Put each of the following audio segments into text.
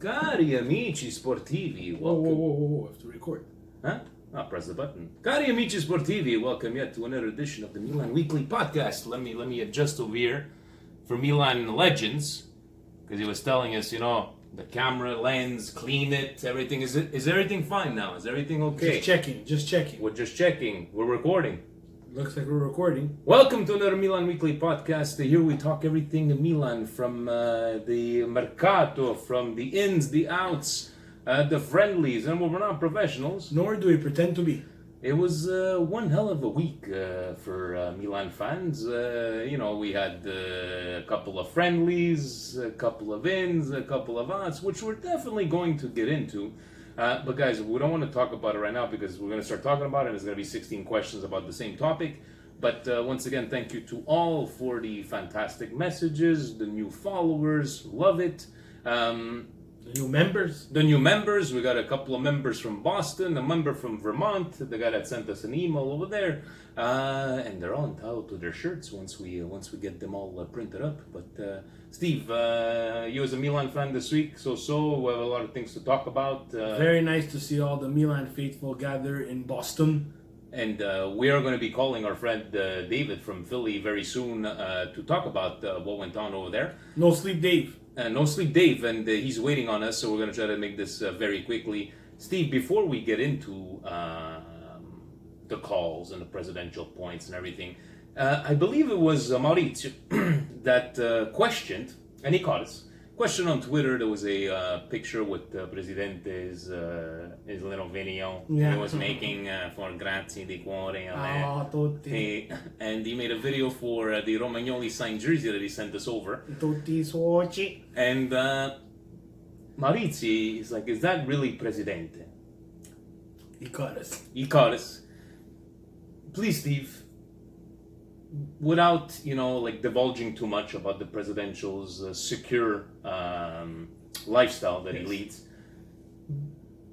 Cari amici sportivi, Whoa, welcome. whoa, I have to record. Huh? I'll press the button. Cari amici sportivi, welcome yet to another edition of the Milan Weekly Podcast. Let me adjust over here for Milan Legends, because he was telling us, the camera lens, clean it, everything. Is everything fine now? Is everything okay? Just checking. We're just checking. We're recording. Looks like we're recording. Welcome to another Milan Weekly Podcast. Here we talk everything Milan, from the Mercato, from the ins, the outs, the friendlies, and we're not professionals. Nor do we pretend to be. It was one hell of a week for Milan fans. We had a couple of friendlies, a couple of ins, a couple of outs, which we're definitely going to get into. But guys, we don't want to talk about it right now because we're going to start talking about it and there's going to be 16 questions about the same topic. But once again, thank you to all for the fantastic messages, the new followers, love it. The new members. We got a couple of members from Boston, a member from Vermont, the guy that sent us an email over there. And they're all entitled to their shirts once we get them all printed up. But Steve, you as a Milan fan this week, we have a lot of things to talk about. Very nice to see all the Milan faithful gather in Boston. And we are going to be calling our friend David from Philly very soon to talk about what went on over there. No sleep, Dave. No sleep, Dave, and he's waiting on us, so we're going to try to make this very quickly. Steve, before we get into the calls and the presidential points and everything, I believe it was Maurizio that questioned, and he caught us. Question on Twitter, there was a picture with Presidente's his little video he was making for Grazie di Cuore. Tutti. And he made a video for the Romagnoli signed jersey that he sent us over. Tutti suoci. And Maurizio is like, is that really Presidente? He caught us. He caught us. Please, Steve, without divulging too much about the presidential's secure lifestyle that he leads,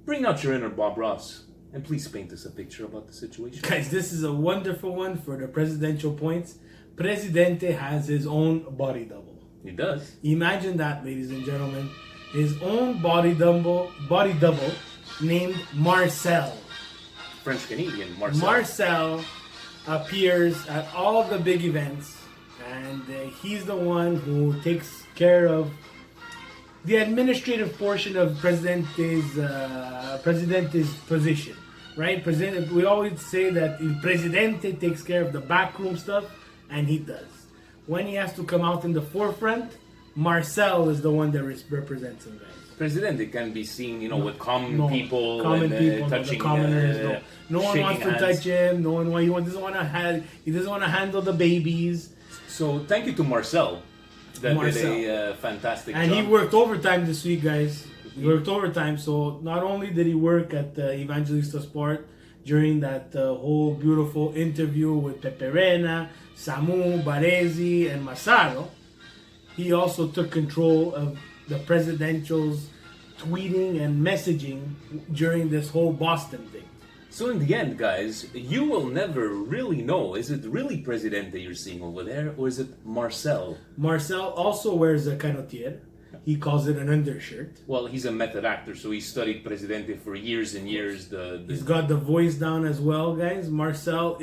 bring out your inner Bob Ross and please paint us a picture about the situation. Guys, this is a wonderful one for the presidential points. Presidente has his own body double. He does. Imagine that, ladies and gentlemen. His own body double named Marcel. French Canadian Marcel. Marcel appears at all the big events, and he's the one who takes care of the administrative portion of Presidente's position, right? We always say that El Presidente takes care of the backroom stuff, and he does. When he has to come out in the forefront, Marcel is the one that represents him, guys. Presidente can be seen, with common people, touching the commoners. No one wants to hands. touch him. No one he doesn't want to handle the babies. So thank you to Marcel that did a fantastic and job. And he worked overtime this week, guys. He worked overtime. So not only did he work at Evangelista Sport during that whole beautiful interview with Peperena, Samu, Baresi, and Massaro, he also took control of the presidential's tweeting and messaging during this whole Boston thing. So in the end, guys, you will never really know, is it really Presidente you're seeing over there, or is it Marcel? Marcel also wears a canotier. He calls it an undershirt. Well, he's a method actor, so he studied Presidente for years and years. He's got the voice down as well, guys. Marcel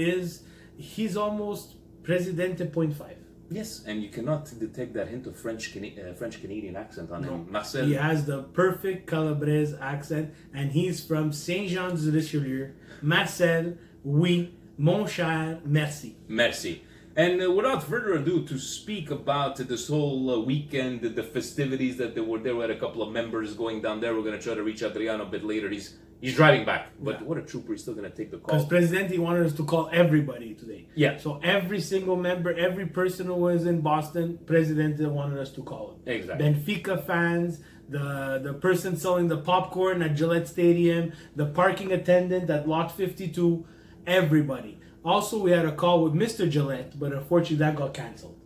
he's almost Presidente 0.5. Yes, and you cannot detect that hint of French Canadian accent on him. Marcel. He has the perfect Calabrese accent, and he's from Saint-Jean-du-Richelieu. Marcel, oui, mon cher, merci. Merci. And without further ado, to speak about this whole weekend, the festivities that there were there, we had a couple of members going down there. We're going to try to reach Adriano a bit later. He's driving back, but what a trooper, he's still going to take the call. Because Presidente wanted us to call everybody today. Yeah. So every single member, every person who was in Boston, Presidente wanted us to call him. Exactly. Benfica fans, the person selling the popcorn at Gillette Stadium, the parking attendant at Lot 52, everybody. Also, we had a call with Mr. Gillette, but unfortunately that got cancelled.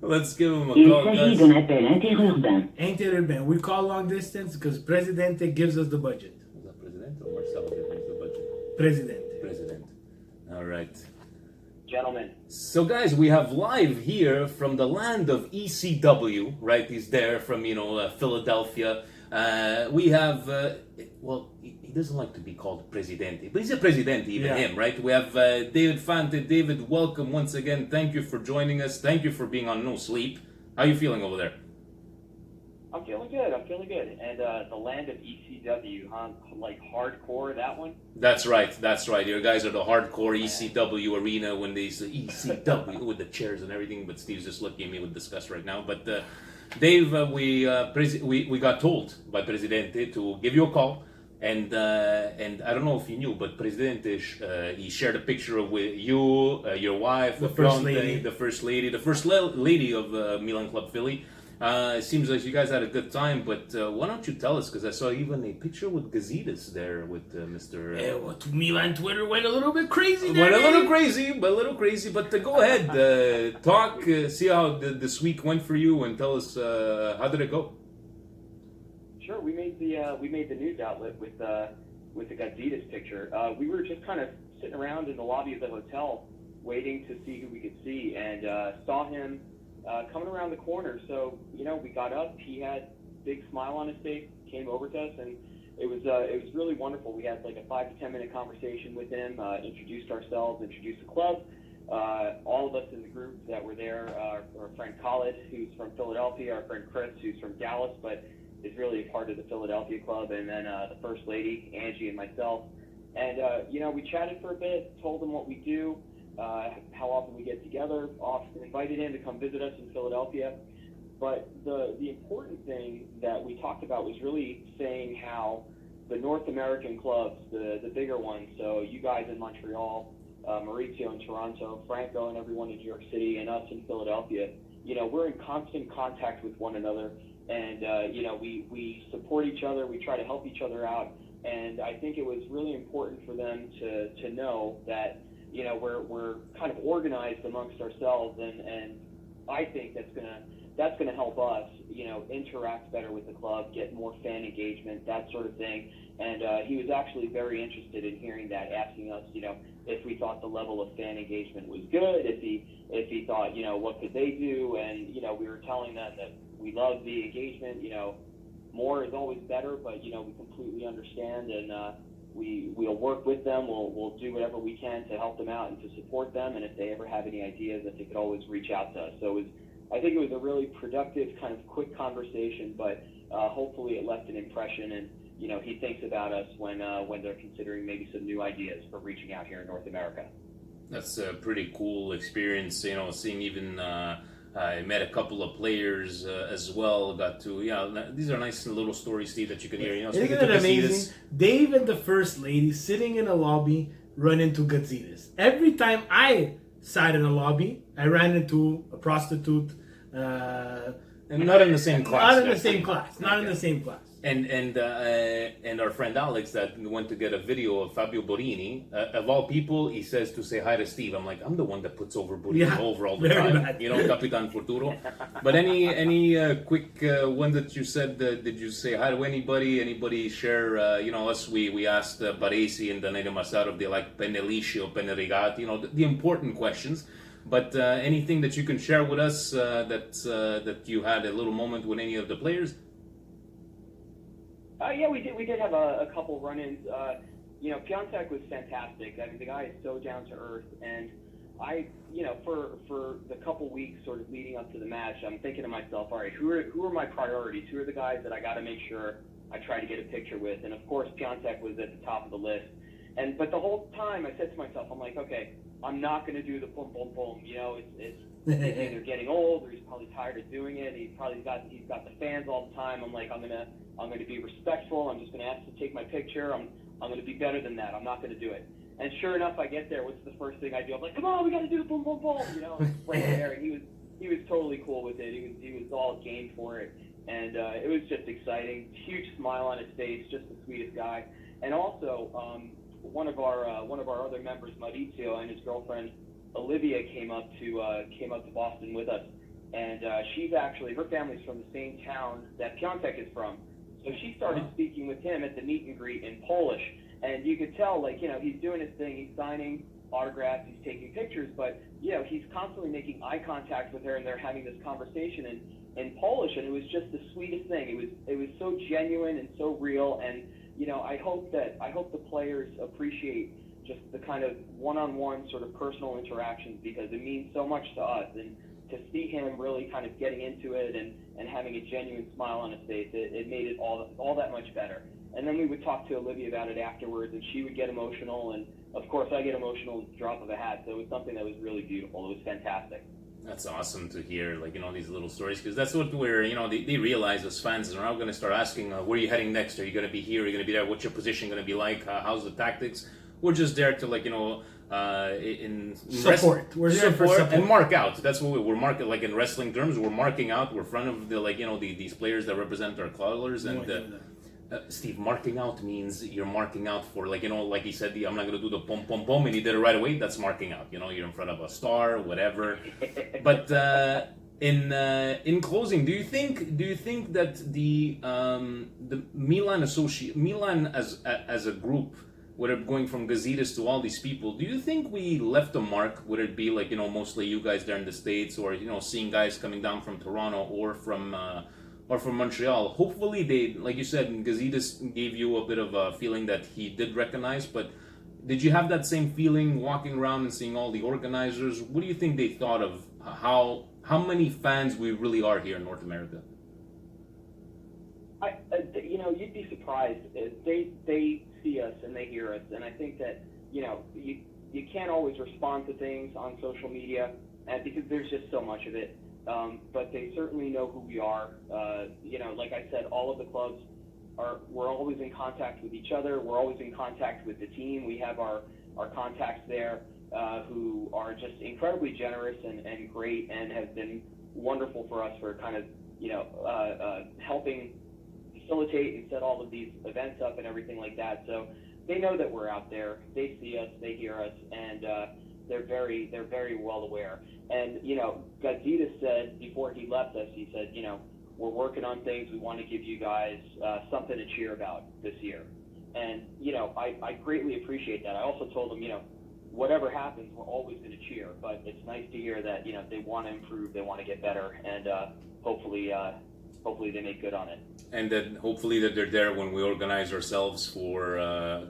Let's give him a call, guys. Interurbain. We call long distance because Presidente gives us the budget. Was that Presidente or Marcelo gives us the budget? Presidente. President. All right. Gentlemen. So, guys, we have live here from the land of ECW, right? He's there from, Philadelphia. We have, well, he doesn't like to be called Presidente, but he's a Presidente, even him, right? We have David Fante. David, welcome once again. Thank you for joining us. Thank you for being on No Sleep. How are you feeling over there? I'm feeling good. And the land of ECW, huh? Like hardcore, that one? That's right. You guys are the hardcore ECW arena when they say ECW with the chairs and everything. But Steve's just looking at me with disgust right now. But Dave, we got told by Presidente to give you a call, and I don't know if you knew, but Presidente he shared a picture with you, your wife, the first lady, the first lady of Milan Club Philly. It seems like you guys had a good time, but why don't you tell us? Because I saw even a picture with Gazidis there with Mr. Milan Twitter went a little bit crazy. Went a little crazy. But go ahead, talk, see how this week went for you, and tell us how did it go? Sure, we made the news outlet with the Gazidis picture. We were just kind of sitting around in the lobby of the hotel, waiting to see who we could see, and saw him coming around the corner. So, we got up. He had a big smile on his face, came over to us, and it was really wonderful. We had like a 5 to 10 minute conversation with him, introduced ourselves, introduced the club. All of us in the group that were there, our friend Khalid, who's from Philadelphia, our friend Chris, who's from Dallas, but is really a part of the Philadelphia club, and then the First Lady, Angie, and myself. And, we chatted for a bit, told him what we do, how often we get together, invited him to come visit us in Philadelphia. But the important thing that we talked about was really saying how the North American clubs, the bigger ones, so you guys in Montreal, Maurizio in Toronto, Franco and everyone in New York City, and us in Philadelphia, we're in constant contact with one another, and we support each other, we try to help each other out, and I think it was really important for them to know that we're kind of organized amongst ourselves, and I think that's gonna help us, interact better with the club, get more fan engagement, that sort of thing. And he was actually very interested in hearing that, asking us, if we thought the level of fan engagement was good, if he thought, what could they do, and we were telling them that we love the engagement, more is always better, but we completely understand, and we'll work with them. We'll do whatever we can to help them out and to support them. And if they ever have any ideas, that they could always reach out to us. So I think it was a really productive, kind of quick conversation, but hopefully it left an impression. And he thinks about us when they're considering maybe some new ideas for reaching out here in North America. That's a pretty cool experience. Seeing even. I met a couple of players as well. Got to, these are nice little stories, Steve, that you can hear. Isn't it amazing? Dave and the First Lady sitting in a lobby run into Gazidis. Every time I sat in a lobby, I ran into a prostitute. And not in the same class. Not in the same class. Not in the same class. And our friend Alex that went to get a video of Fabio Borini, of all people, he says to say hi to Steve. I'm like, I'm the one that puts over Borini over all the time. Bad. Capitan Futuro. But any quick one that you said, did you say hi to anybody? Anybody share, us, we asked Baresi and Daniele Massaro if they like Penelici or Penerigati, the important questions. But anything that you can share with us that you had a little moment with any of the players? Yeah, we did have a couple run-ins. Piontek was fantastic. I mean, the guy is so down to earth, and I, for the couple weeks sort of leading up to the match, I'm thinking to myself, all right, who are my priorities? Who are the guys that I got to make sure I try to get a picture with? And of course, Piontek was at the top of the list. But the whole time I said to myself, I'm like, okay, I'm not going to do the boom, boom, boom. It's either getting old or he's probably tired of doing it. He's got the fans all the time. I'm like, I'm going to be respectful. I'm just going to ask to take my picture. I'm going to be better than that. I'm not going to do it. And sure enough, I get there. What's the first thing I do? I'm like, come on, we got to do the boom, boom, boom. Right there. And he was totally cool with it. He was all game for it. And it was just exciting. Huge smile on his face. Just the sweetest guy. And also, one of our other members, Maurizio, and his girlfriend Olivia came up to Boston with us, and she's actually, her family's from the same town that Piontek is from, so she started speaking with him at the meet and greet in Polish, and you could tell, he's doing his thing, he's signing autographs, he's taking pictures, but he's constantly making eye contact with her, and they're having this conversation in Polish, and it was just the sweetest thing. It was so genuine and so real, and I hope the players appreciate just the kind of one-on-one sort of personal interactions, because it means so much to us, and to see him really kind of getting into it and having a genuine smile on his face, it made it all that much better. And then we would talk to Olivia about it afterwards, and she would get emotional, and of course I get emotional at the drop of a hat. So it was something that was really beautiful. It was fantastic. That's awesome to hear, these little stories, because that's what they realize as fans are now going to start asking, where are you heading next? Are you going to be here? Are you going to be there? What's your position going to be like? How's the tactics? We're just there to in support. We're there for support and mark out. That's what we're marking. Like in wrestling terms, we're marking out. We're in front of these players that represent our colors. And Steve, marking out means you're marking out for like he said, I'm not gonna do the pom pom pom, and he did it right away. That's marking out. You're in front of a star, whatever. But in closing, do you think that the Milan as a group, whether going from Gazidis to all these people, do you think we left a mark? Would it be mostly you guys there in the States, or seeing guys coming down from Toronto or from Montreal? Hopefully they, like you said, Gazidis gave you a bit of a feeling that he did recognize, but did you have that same feeling walking around and seeing all the organizers? What do you think they thought of how many fans we really are here in North America? You'd be surprised. They see us and they hear us, and I think that you can't always respond to things on social media, and because there's just so much of it. But they certainly know who we are. Like I said, all of the clubs we're always in contact with each other. We're always in contact with the team. We have our contacts there who are just incredibly generous and great, and have been wonderful for us for kind of helping facilitate and set all of these events up and everything like that. So they know that we're out there. They see us. They hear us, and they're very well aware. And Gazidis said before he left us, he said, we're working on things. We want to give you guys something to cheer about this year. And I greatly appreciate that. I also told him, whatever happens, we're always going to cheer. But it's nice to hear that they want to improve, they want to get better, and hopefully they make good on it. And then hopefully that they're there when we organize ourselves for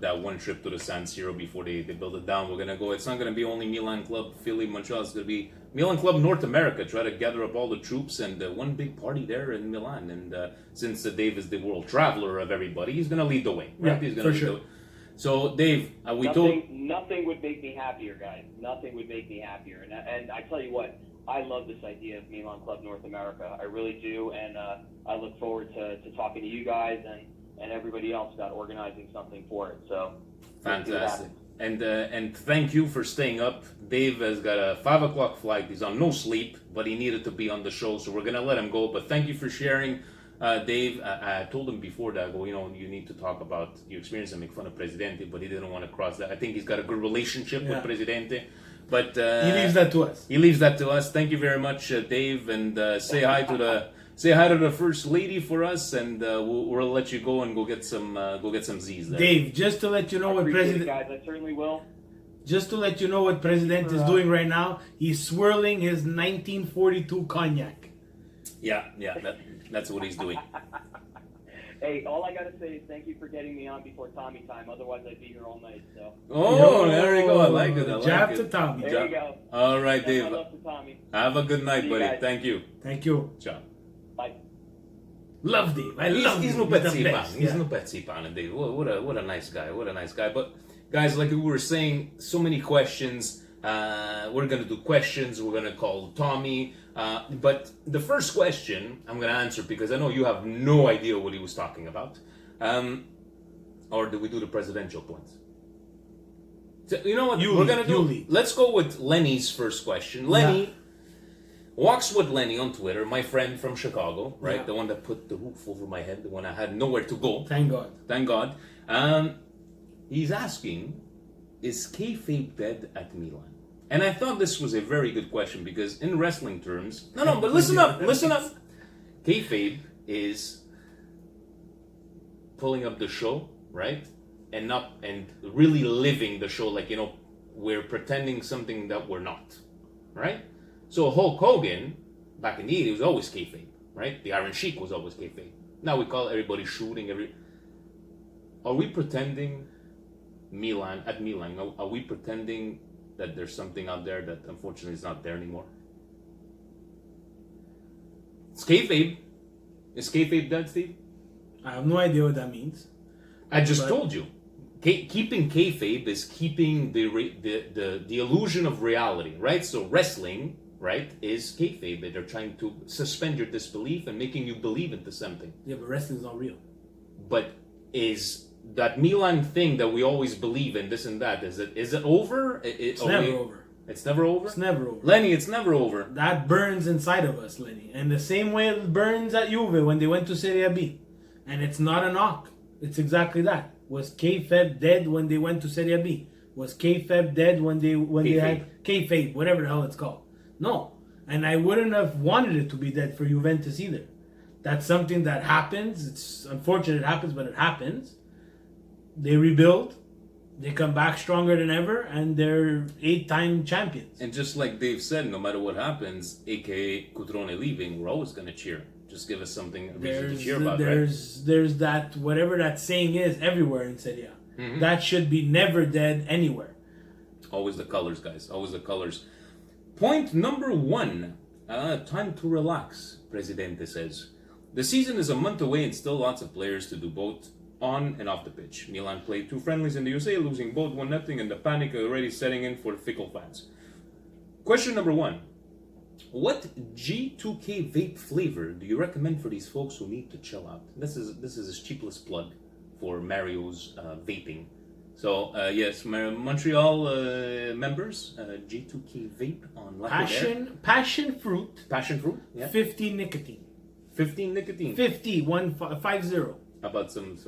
that one trip to the San Siro before they build it down. We're gonna go. It's not gonna be only Milan Club, Philly, Montreal. It's gonna be Milan Club North America. Try to gather up all the troops and one big party there in Milan. And since Dave is the world traveler of everybody, he's gonna lead the way. Right? Yeah, he's gonna lead sure. the way. So Dave, nothing would make me happier, guys. Nothing would make me happier. And I tell you what, I love this idea of Milan Club North America. I really do, and I look forward to talking to you guys and everybody else about organizing something for it. So fantastic. And thank you for staying up. Dave has got a 5 o'clock flight. He's on no sleep, but he needed to be on the show, so we're gonna let him go. But thank you for sharing, Dave. I told him before that, you need to talk about your experience and make fun of Presidente, but he didn't want to cross that. I think he's got a good relationship with Presidente. But he leaves that to us. He leaves that to us. Thank you very much, Dave, and say hi to the first lady for us, and we'll let you go and go get some Z's there. Dave, just to let you know what President, guys, I certainly will. Just to let you know what President is doing right now, he's swirling his 1942 cognac. Yeah, that's what he's doing. Hey, all I gotta say is thank you for getting me on before Tommy time. Otherwise, I'd be here all night. So. Oh, there you go. I like it. Jab to Tommy. There you go. All right, Dave. My love to Tommy. Have a good night, buddy. Guys. Thank you. Thank you. Ciao. Bye. Love Dave. I love He's Dave. no Betsy the Pan. best. He's no Betsy Pan, Dave. What a nice guy. What a nice guy. But guys, like we were saying, so many questions. We're gonna do questions. We're gonna call Tommy. But the first question I'm gonna answer because I know you have no idea what he was talking about. Or do we do the presidential points? So, you know what we're gonna do? Let's go with Lenny's first question. Lenny walks with Lenny on Twitter, my friend from Chicago, right? The one that put the roof over my head, the one I had nowhere to go. Thank God. Thank God. He's asking, is kayfabe dead at Milan? And I thought this was a very good question because in wrestling terms, but listen up. Kayfabe is pulling up the show, right? And really living the show, we're pretending something that we're not, right? So Hulk Hogan, back in the 80s, was always kayfabe, right? The Iron Sheik was always kayfabe. Now we call everybody shooting every. Are we pretending Milan, are we pretending that there's something out there that unfortunately is not there anymore? It's kayfabe. Is kayfabe dead, Steve? I have no idea what that means. I just told you. Keeping kayfabe is keeping the illusion of reality, right? So wrestling, right, is kayfabe. They're trying to suspend your disbelief and making you believe into something. Yeah, but wrestling's not real. But is that Milan thing that we always believe in, this and that, is it over? It's never over. It's never over? It's never over. Lenny, it's never over. That burns inside of us, Lenny. And the same way it burns at Juve when they went to Serie B. And it's not a knock. It's exactly that. Was kayfabe dead when they went to Serie B? Was kayfabe dead when they had kayfabe, whatever the hell it's called? No. And I wouldn't have wanted it to be dead for Juventus either. That's something that happens. It's unfortunate it happens, but it happens. They rebuild. They come back stronger than ever, and they're 8-time champions. And just like Dave said, no matter what happens, aka Cutrone leaving, we're always going to cheer. Just give us something, a reason to cheer about, There's that, whatever that saying is, everywhere in Serie A. Mm-hmm. That should be never dead anywhere. Always the colors, guys. Always the colors. Point number 1. Time to relax, Presidente says. The season is a month away and still lots of players to do both on and off the pitch. Milan played 2 friendlies in the USA, losing both 1-0, and the panic already setting in for fickle fans. Question number 1. What G2K vape flavor do you recommend for these folks who need to chill out? This is his cheapest plug for Mario's vaping. So yes, Montreal members, G2K vape on Passion fruit. Passion fruit. Yeah. 50 nicotine. 15 nicotine. 50. 150. How about some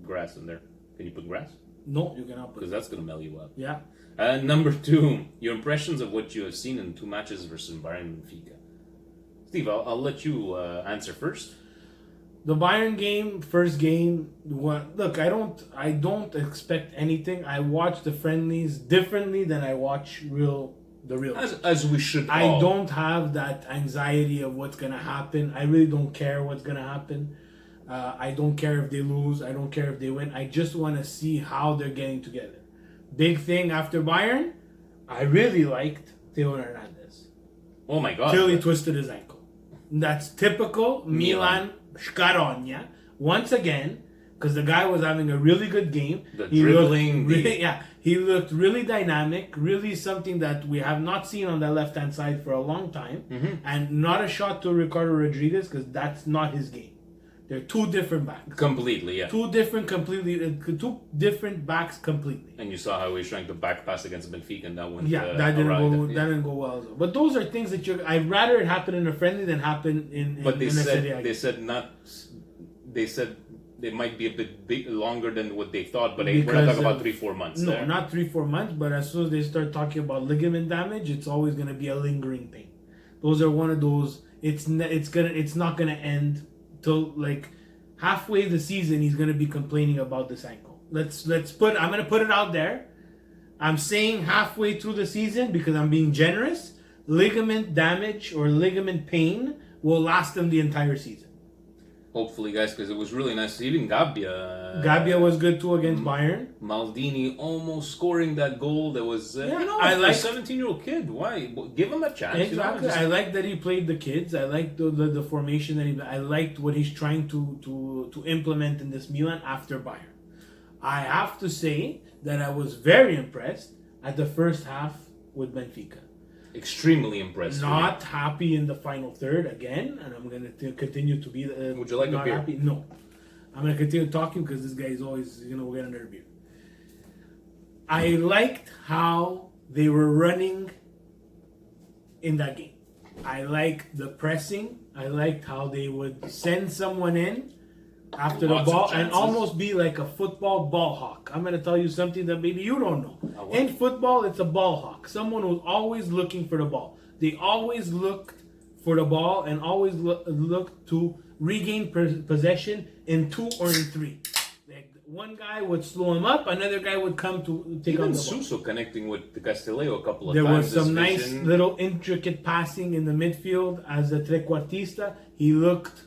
grass in there? Can you put grass? No, you cannot put. Because that's gonna melt you up. Yeah. Number 2, your impressions of what you have seen in 2 matches versus Bayern and Benfica. Steve, I'll let you answer first. The Bayern game, first game. Look, I don't expect anything. I watch the friendlies differently than I watch the real. As we should. I don't have that anxiety of what's gonna happen. I really don't care what's gonna happen. I don't care if they lose. I don't care if they win. I just want to see how they're getting together. Big thing after Bayern, I really liked Theo Hernandez. Oh my God. Till he twisted his ankle. That's typical Milan Scarogna. Once again, because the guy was having a really good game. He looked really dynamic, really something that we have not seen on the left-hand side for a long time. Mm-hmm. And not a shot to Ricardo Rodriguez, because that's not his game. They're 2 different backs. Completely, yeah. 2 different backs completely. And you saw how he was trying to back pass against Benfica, and that went. That didn't go well. But those are things that I'd rather it happen in a friendly than happen in. But they said they might be a bit longer than what they thought. But we're not talking about 3-4 months. No, there. Not 3-4 months. But as soon as they start talking about ligament damage, it's always going to be a lingering pain. Those are one of those. It's not gonna end. Till like halfway the season, he's gonna be complaining about this ankle. I'm gonna put it out there. I'm saying halfway through the season because I'm being generous. Ligament damage or ligament pain will last him the entire season. Hopefully, guys, because it was really nice. Even Gabbia. Gabbia was good too against Bayern. Maldini almost scoring that goal. That was I like a 17-year-old kid. Why give him a chance? Exactly. I like that he played the kids. I like the formation that I liked what he's trying to implement in this Milan after Bayern. I have to say that I was very impressed at the first half with Benfica. Extremely impressed. Not happy in the final third again, and I'm going to continue to be. Would you like not a beer? Happy? No, I'm going to continue talking because this guy is always we'll get another beer. I liked how they were running in that game. I liked the pressing. I liked how they would send someone in after the ball and almost be like a football ball hawk. I'm going to tell you something that maybe you don't know. In football, it's a ball hawk. Someone who's always looking for the ball. They always looked for the ball and always looked to regain possession in 2 or in 3. Like one guy would slow him up, another guy would come to take on Even the ball. Suso connecting with Castillo a couple of There times. was some this nice vision. little intricate passing in the midfield as a trequartista. He looked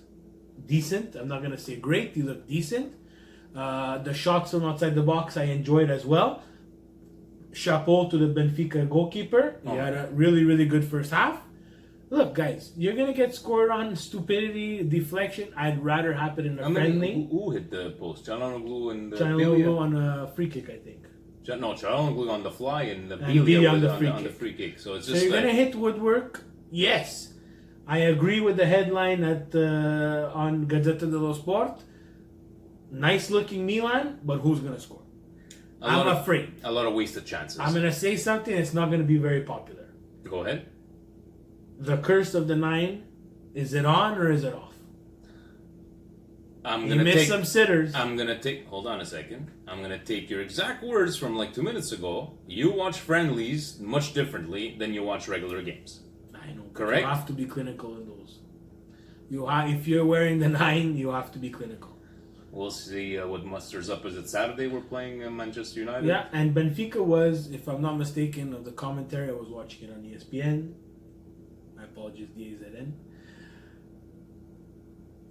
decent. I'm not going to say great. He looked decent. The shots from outside the box I enjoyed as well. Chapeau to the Benfica goalkeeper. He had a really, really good first half. Look, guys, you're going to get scored on stupidity, deflection. I'd rather have it in a friendly. Who hit the post? Çalhanoğlu and Çalhanoğlu on a free kick, I think. No, Çalhanoğlu on the fly and And Bilia Bilia on on the the free kick. So it's So just you're like, going to hit woodwork? Yes. I agree with the headline on Gazzetta dello Sport. Nice looking Milan, but who's going to score? I'm afraid. A lot of wasted chances. I'm going to say something that's not going to be very popular. Go ahead. The curse of the nine, is it on or is it off? I'm You gonna missed take. some sitters. I'm gonna take. Hold on a second. I'm gonna take your exact words from like 2 minutes ago. You watch friendlies much differently than you watch regular games. I know. Correct? You have to be clinical in those. If you're wearing the 9, you have to be clinical. We'll see what musters up. Is it Saturday? We're playing Manchester United. Yeah, and Benfica was, if I'm not mistaken, of the commentary, I was watching it on ESPN. My apologies, DAZN.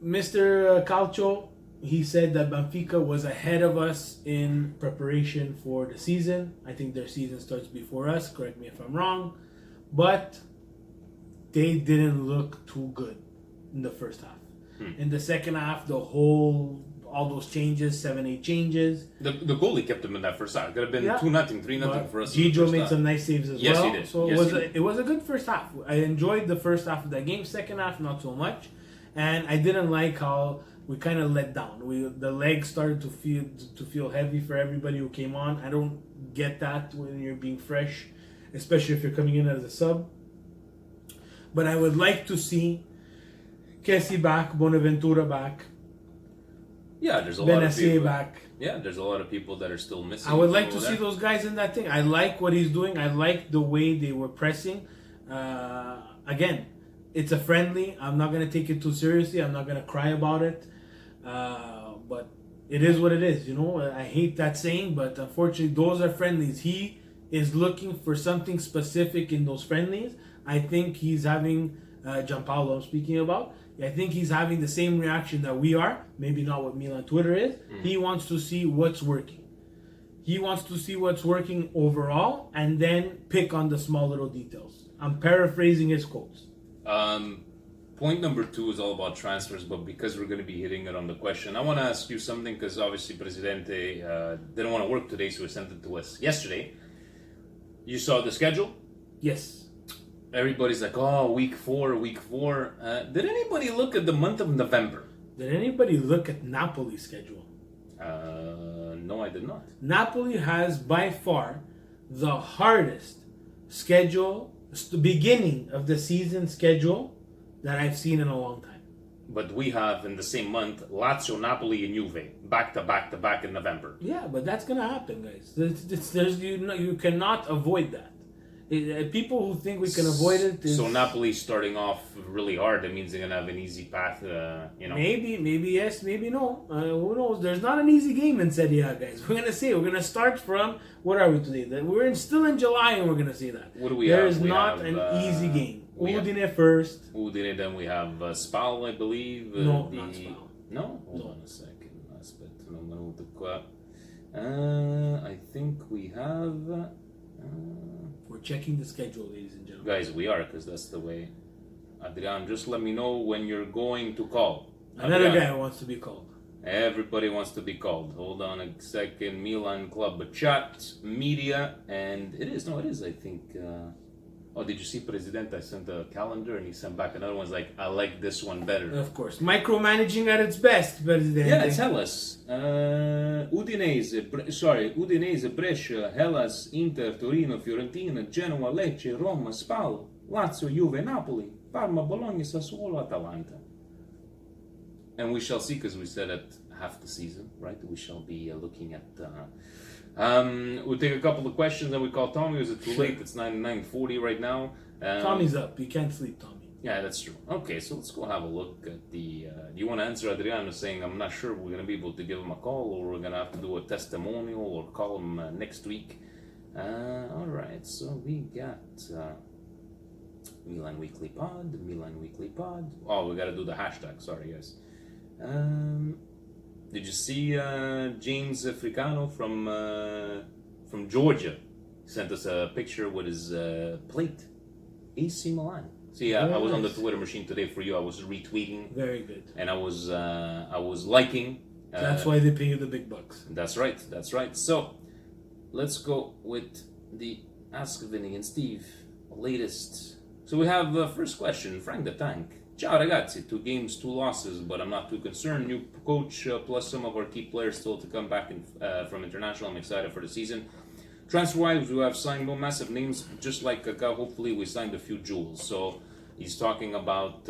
Mr. Calcio, he said that Benfica was ahead of us in preparation for the season. I think their season starts before us, correct me if I'm wrong. But they didn't look too good in the first half. In the second half, all those changes, 7-8 changes. The goalie kept them in that first half. It could have been 2-0, 3-0 for us. Gigio made some nice saves as Yes, well. he did. So Yes, he it was a good first half. I enjoyed the first half of that game. Second half, not so much. And I didn't like how we kind of let down. The legs started to feel heavy for everybody who came on. I don't get that when you're being fresh, especially if you're coming in as a sub. But I would like to see Kessie back, Bonaventura back, Yeah, there's a lot of Benacer people. back. Yeah, there's a lot of people that are still missing. I would like to over see there. those guys in that thing. I like what he's doing. I like the way they were pressing. Again, it's a friendly. I'm not going to take it too seriously. I'm not going to cry about it. But it is what it is. You know, I hate that saying, but unfortunately, those are friendlies. He is looking for something specific in those friendlies. I think he's having, Gianpaolo I'm speaking about, I think he's having the same reaction that we are. Maybe not what Milan Twitter is. He wants to see what's working. He wants to see what's working overall and then pick on the small little details. I'm paraphrasing his quotes. Point number 2 is all about transfers, but because we're going to be hitting it on the question, I want to ask you something because obviously Presidente didn't want to work today, so he sent it to us yesterday. You saw the schedule? Yes. Everybody's like, oh, week 4. Did anybody look at the month of November? Did anybody look at Napoli's schedule? No, I did not. Napoli has by far the hardest schedule, the beginning of the season schedule that I've seen in a long time. But we have in the same month Lazio, Napoli, and Juve back to back in November. Yeah, but that's gonna happen, guys. You cannot avoid that. People who think we can avoid it. So Napoli's starting off really hard. That means they're gonna have an easy path. Maybe yes, maybe no. Who knows? There's not an easy game in Serie A, guys. We're gonna start from what are we today? Still in July, and we're gonna see that. What do we There have? is We not have, an easy game. we have- Udine first. Udine, then we have Spal, I believe. No, not Spal. No? Hold No. on a second. Aspetta, non venuto qua. I think we have... We're checking the schedule, ladies and gentlemen. guys, we are, because that's the way. Adrian, just let me know when you're going to call. Another Adrian, guy wants to be called. Everybody wants to be called. Hold on a second. Milan Club Chat, Media, and it is, I think. Oh, did you see Presidente? I sent a calendar and he sent back another one's like, I like this one better. Of course. Micromanaging at its best, Presidente. Yeah, it's Hellas. Udinese, Brescia, Hellas, Inter, Torino, Fiorentina, Genoa, Lecce, Roma, Spal, Lazio, Juve, Napoli, Parma, Bologna, Sassuolo, Atalanta. And we shall see, because we said at half the season, right? We shall be looking at... we'll take a couple of questions and we call Tommy. Is it too late? It's 9:40 right now. Tommy's up. You can't sleep, Tommy. Yeah, that's true. Okay, so let's go have a look at the. Do you want to answer Adriano saying, I'm not sure we're going to be able to give him a call, or we're going to have to do a testimonial or call him next week? Alright, so we got Milan Weekly Pod, Milan Weekly Pod. Oh, we got to do the hashtag, sorry guys. Did you see James Africano from Georgia? He sent us a picture with his plate. AC Milan. See, I was on the Twitter machine today for you. I was retweeting. Very good. And I was liking. That's why they pay you the big bucks. That's right. That's right. So, let's go with the Ask Vinny and Steve latest. So we have first question, Frank the Tank. Ciao ragazzi, 2 games, 2 losses, but I'm not too concerned. New coach plus some of our key players still to come back from international. I'm excited for the season. Transfer-wise, we have signed no massive names, just like Kaká. Hopefully, we signed a few jewels. So he's talking about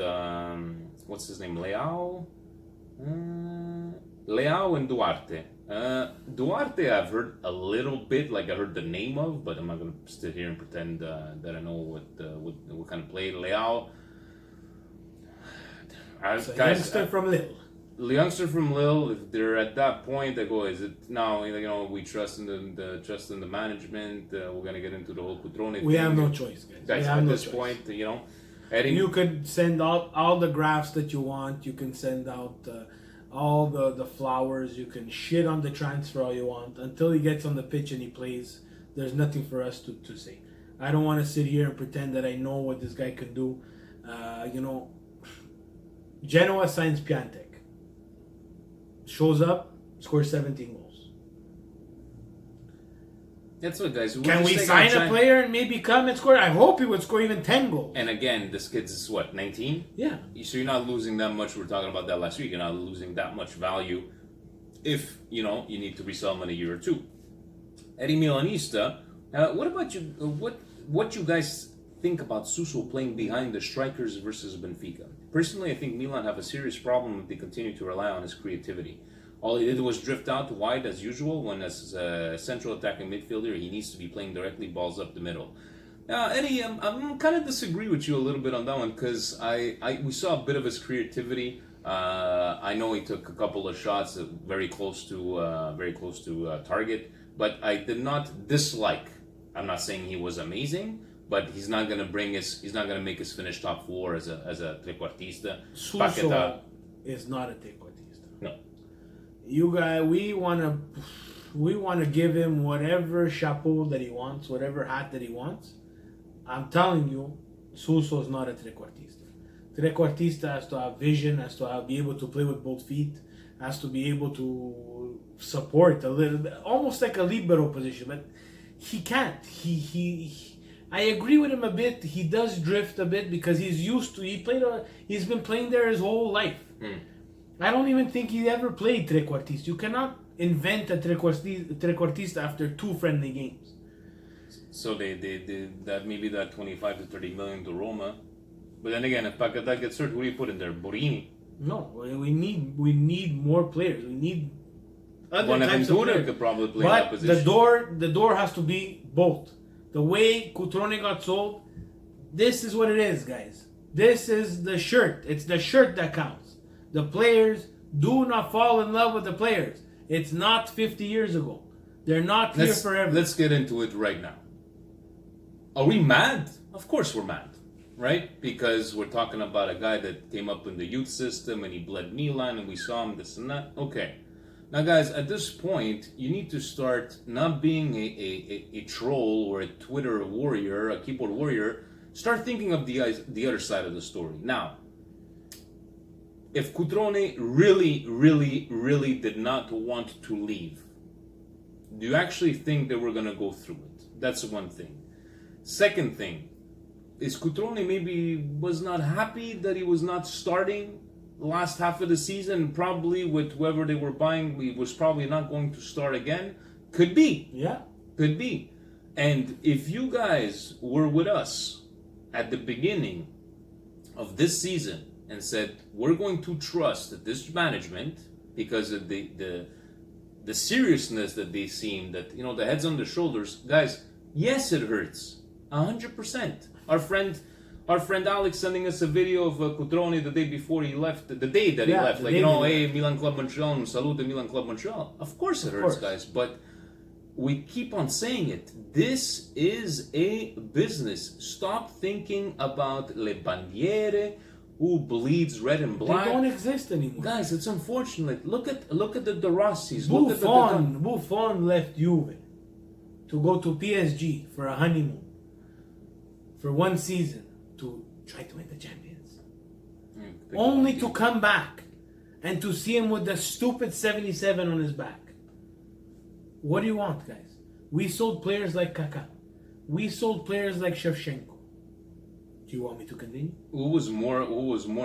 what's his name, Leao and Duarte. Duarte, I've heard a little bit, like I heard the name of, but I'm not gonna sit here and pretend that I know what kind of play. Leao, Youngster from Lille. The youngster from Lille, if they're at that point, they go, is it now, we trust in the management, we're going to get into the whole Cutrone thing. We have no choice, guys. At this point, Eddie, you could send out all the graphs that you want. You can send out all the flowers. You can shit on the transfer all you want. Until he gets on the pitch and he plays, there's nothing for us to say. I don't want to sit here and pretend that I know what this guy can do. Genoa signs Piatek. Shows up, scores 17 goals. That's what, guys. Can we sign a player and maybe come and score? I hope he would score even 10 goals. And again, this kid's what, 19? Yeah. So you're not losing that much. We were talking about that last week. You're not losing that much value if, you need to resell him in a year or two. Eddie Milanista, what about you? What you guys think about Suso playing behind the strikers versus Benfica? Personally, I think Milan have a serious problem if they continue to rely on his creativity. All he did was drift out wide as usual, when as a central attacking midfielder, he needs to be playing directly balls up the middle. Eddie, I'm kind of disagree with you a little bit on that one, because we saw a bit of his creativity. I know he took a couple of shots very close to target, but I did not dislike. I'm not saying he was amazing, but he's not going to make us finish top 4 as a trequartista. Suso is not a trequartista. No. You guys, we want to give him whatever chapeau that he wants, whatever hat that he wants. I'm telling you, Suso is not a trequartista. Trequartista has to have vision, has to be able to play with both feet, has to be able to support a little bit, almost like a libero position, but he can't. I agree with him a bit. He does drift a bit because he's been playing there his whole life. I don't even think he ever played trequartista. You cannot invent a trequartista after 2 friendly games. So they that maybe that 25 to 30 million to Roma. But then again, if Paquetá gets hurt, who do you put in there? Borini? No, we need more players. We need other types of players. Could probably play that But position. the door has to be both. The way Cutrone got sold, this is what it is, guys. This is the shirt. It's the shirt that counts. The players, do not fall in love with the players. It's not 50 years ago. They're not here forever. Let's get into it right now. Are we mad? Of course we're mad, right? Because we're talking about a guy that came up in the youth system and he bled Milan and we saw him this and that. Okay. Now, guys, at this point, you need to start not being a troll or a Twitter warrior, a keyboard warrior. Start thinking of the other side of the story. Now, if Cutrone really, really, really did not want to leave, do you actually think they were going to go through it? That's one thing. Second thing, is Cutrone maybe was not happy that he was not starting last half of the season, probably with whoever they were buying, he was probably not going to start again. Could be. Yeah. Could be. And if you guys were with us at the beginning of this season and said, we're going to trust this management because of the seriousness that they seem, that, the heads on the shoulders, guys, yes, it hurts. 100%. Our friend Our friend Alex sending us a video of Cutrone the day before he left, the day that he left. Like, hey, Milan Club Montreal, salute Milan Club Montreal. Of course it hurts, guys, but we keep on saying it. This is a business. Stop thinking about le bandiere, who bleeds red and black. They don't exist anymore. Guys, it's unfortunate. Look at the De Rossis. Buffon left Juve to go to PSG for a honeymoon for one season to try to win the Champions. Only to come back and to see him with the stupid 77 on his back. What do you want, guys? We sold players like Kaká. We sold players like Shevchenko. Do you want me to continue? Who was more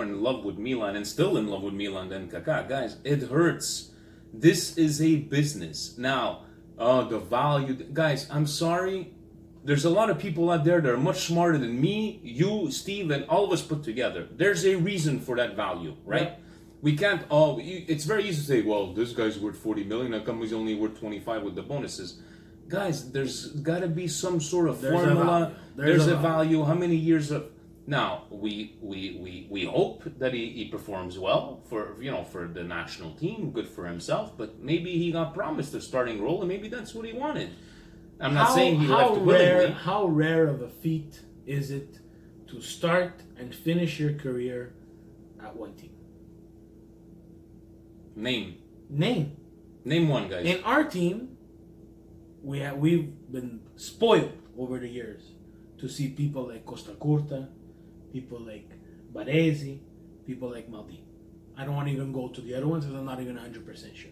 in love with Milan and still in love with Milan than Kaká? Guys, it hurts. This is a business. Now, the value... Guys, I'm sorry. There's a lot of people out there that are much smarter than me, you, Steve, and all of us put together. There's a reason for that value, right? Yeah. We can't... it's very easy to say, well, this guy's worth 40 million. How come he's only worth 25 with the bonuses? Guys, there's got to be some sort of formula. There's a value. How many years of... Now, we hope that he performs well for the national team, good for himself, but maybe he got promised a starting role and maybe that's what he wanted. I'm not saying he left willingly. How rare of a feat is it to start and finish your career at one team? Name one, guys. In our team, we've been spoiled over the years to see people like Costa Curta, people like Baresi, people like Maldini. I don't want to even go to the other ones because I'm not even 100% sure.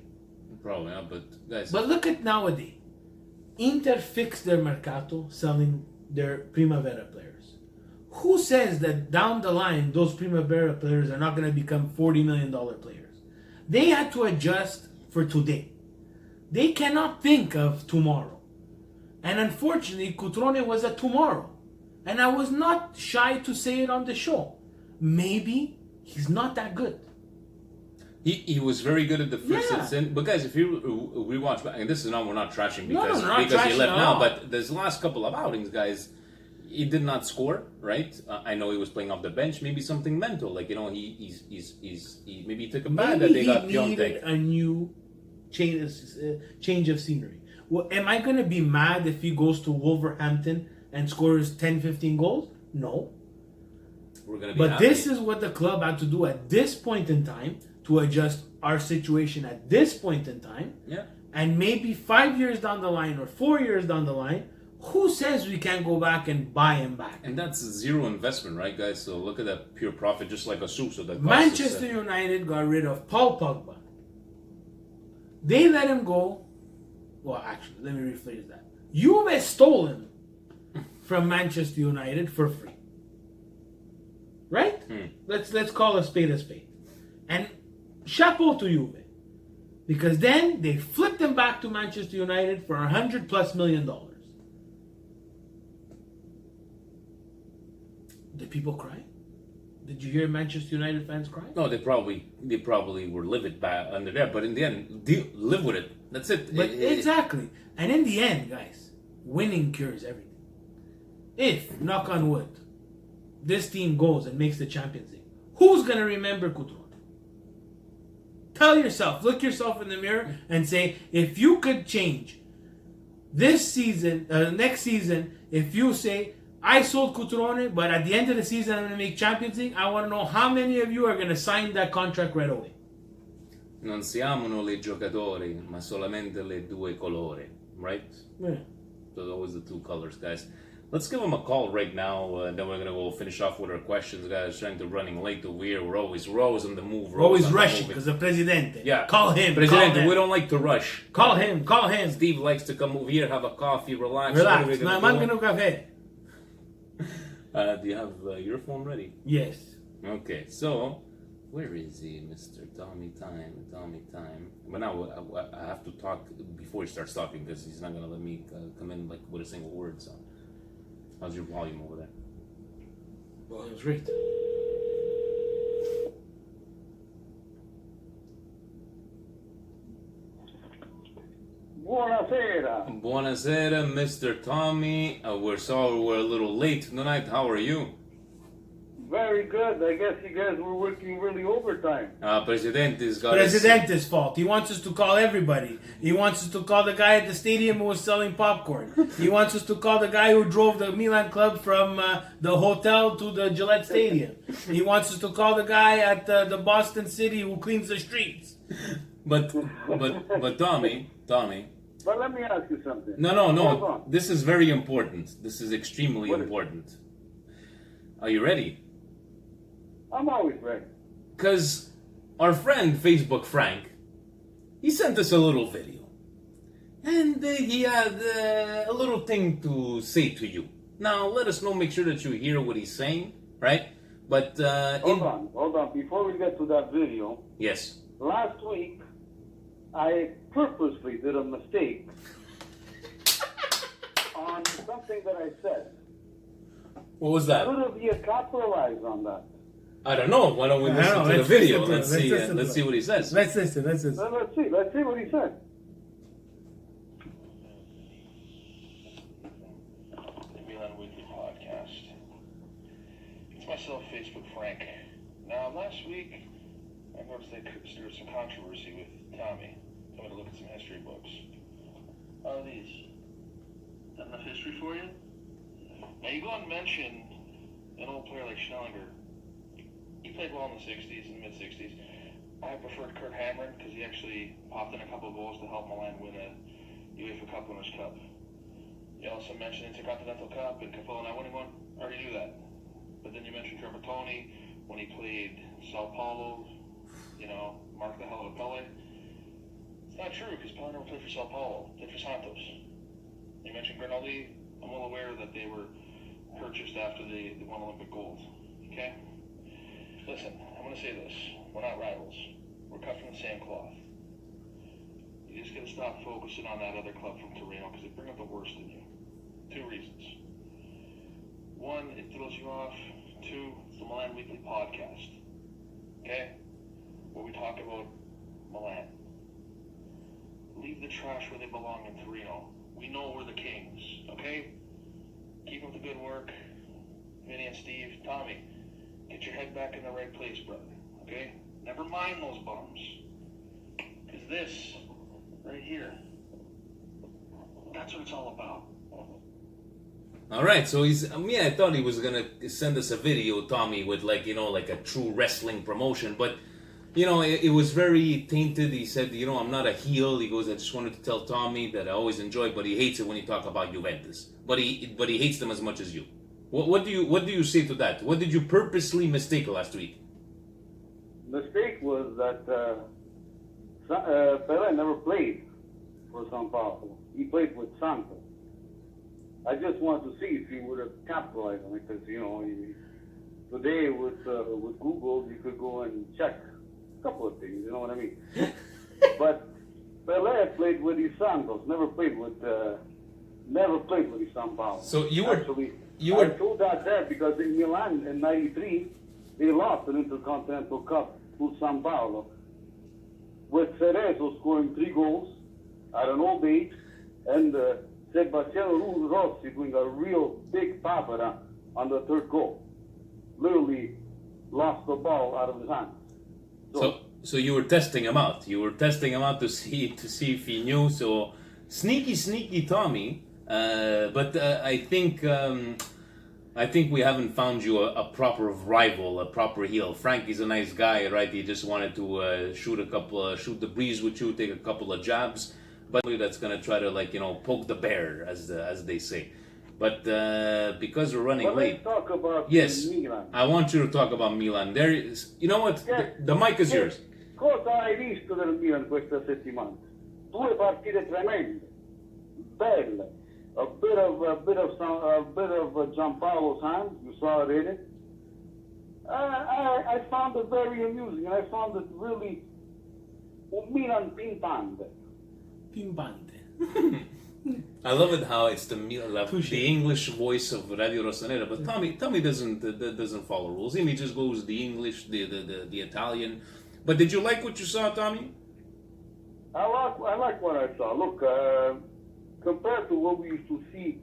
Probably not, but guys. But look at nowadays. Inter fixed their mercato selling their Primavera players. Who says that down the line those Primavera players are not going to become $40 million players? They had to adjust for today. They cannot think of tomorrow. And unfortunately, Cutrone was a tomorrow. And I was not shy to say it on the show. Maybe he's not that good. He was very good at the first instance. But guys, if you rewatch, and this is not, we're not trashing because he left now, but this last couple of outings, guys, he did not score, right? I know he was playing off the bench. Maybe something mental, like he maybe he took a bad that they got Piontek. Maybe he needed a new change of scenery. Well, am I going to be mad if he goes to Wolverhampton and scores 10, 15 goals? No. We're gonna be but happy. This is what the club had to do at this point in time to adjust our situation at this point in time. Yeah. And maybe 5 years down the line or 4 years down the line, who says we can't go back and buy him back? And that's zero investment, right, guys? So look at that pure profit, just like a Sousa. That Manchester United got rid of Paul Pogba. They let him go. Well, actually, let me rephrase that. Juve stole him from Manchester United for free. Right? Let's call a spade a spade. And chapeau to Juve. Because then they flipped him back to Manchester United for $100+ million. Did people cry? Did you hear Manchester United fans cry? No, they probably were livid under there, but in the end, live with it. That's it. But exactly. And in the end, guys, winning cures everything. If, knock on wood, this team goes and makes the Champions League, who's going to remember Cutrone? Tell yourself, look yourself in the mirror and say, if you could change this season, next season, if you say, I sold Cutrone, but at the end of the season I'm going to make Champions League, I want to know how many of you are going to sign that contract right away. Non si amano le giocatori, ma solamente le due colori, right? Yeah. So those are the two colors, guys. Let's give them a call right now, and then we're going to go finish off with our questions, guys. Trying to running late over here. We're always on the move. We're always rushing because the Presidente. Yeah. Call him. Presidente, we don't like to rush. Call him. Steve likes to come over here, have a coffee, relax. Mangano cafe. Do you have your phone ready? Yes. Okay, so where is he, Mr. Tommy Time? But now I have to talk before he starts talking because he's not going to let me come in like with a single word. So, how's your volume over there? Volume's great. Buonasera, Mr. Tommy. We're sorry we're a little late tonight. How are you? Very good. I guess you guys were working really overtime. Presidente's got Presidente's fault. He wants us to call everybody. He wants us to call the guy at the stadium who was selling popcorn. He wants us to call the guy who drove the Milan club from the hotel to the Gillette Stadium. He wants us to call the guy at the Boston City who cleans the streets. But Tommy. But let me ask you something. No. Hold on. This is very important. This is extremely What is- important. Are you ready? I'm always ready. Because our friend Facebook Frank, he sent us a little video, and he had a little thing to say to you. Now let us know. Make sure that you hear what he's saying, right? But Hold on. Before we get to that video, yes. last week I purposely did a mistake on something that I said. What was that? Could have capitalized on that? I don't know. Why don't we listen to the video? Let's see what he says. Let's listen. Let's see what he said. The Milan Weekly Podcast. It's myself, Facebook Frank. Now, last week, I noticed there was some controversy with Tommy. I'm going to look at some history books. How are these? Not enough history for you? Now, you go and mention an old player like Schnellinger. He played well in the 60s, in the mid-60s. I preferred Kurt Hamrin because he actually popped in a couple of goals to help Milan win a UEFA Cup Winners' Cup. You also mentioned Intercontinental Cup and Capola not winning one. I already knew that. But then you mentioned Cutrone when he played Sao Paulo, marked the hell out of Pele. It's not true because Pele never played for Sao Paulo, played for Santos. You mentioned Grinaldi. I'm well aware that they were purchased after they won Olympic gold. Okay? Listen, I'm going to say this. We're not rivals. We're cut from the same cloth. You just got to stop focusing on that other club from Torino because they bring out the worst in you. 2 reasons. 1, it throws you off. 2, it's the Milan Weekly Podcast. Okay? Where we talk about Milan. Leave the trash where they belong in Torino. We know we're the kings. Okay? Keep up the good work. Vinny and Steve, Tommy, get your head back in the right place, brother. Okay? Never mind those bums. Because this, right here, that's what it's all about. All right, so I thought he was gonna send us a video, Tommy, with like a true wrestling promotion, but it was very tainted. He said, I'm not a heel. He goes, I just wanted to tell Tommy that I always enjoy, but he hates it when you talk about Juventus. But he hates them as much as you. What do you say to that? What did you purposely mistake last week? Mistake was that Pele never played for São Paulo. He played with Santos. I just wanted to see if he would have capitalized on it because today with Google you could go and check a couple of things. You know what I mean? But Pele played with his Santos. Never played with his São Paulo. So I told that there because in Milan in '93 they lost an Intercontinental Cup to São Paulo with Cerezo scoring 3 goals at an old age and Sebastiano Rossi doing a real big papara on the 3rd goal. Literally lost the ball out of his hands. So you were testing him out. You were testing him out to see if he knew. So sneaky Tommy. But I think we haven't found you a proper rival, a proper heel. Frankie's a nice guy, right? He just wanted to shoot the breeze with you, take a couple of jabs. But that's gonna try to poke the bear, as they say. But because we're running late, let's talk about Milan. I want you to talk about Milan. There is, you know what? The mic is yours. Cosa hai visto del Milan questa settimana? 2 partite tremende, belle. A bit of Gianpaolo's hand. You saw it in it. I found it very amusing, and I found it really un Milan pimpante. I love it how it's the English voice of Radio Rossonera, but Tommy doesn't follow rules. He just goes the English, the Italian. But did you like what you saw, Tommy? I like what I saw. Look, compared to what we used to see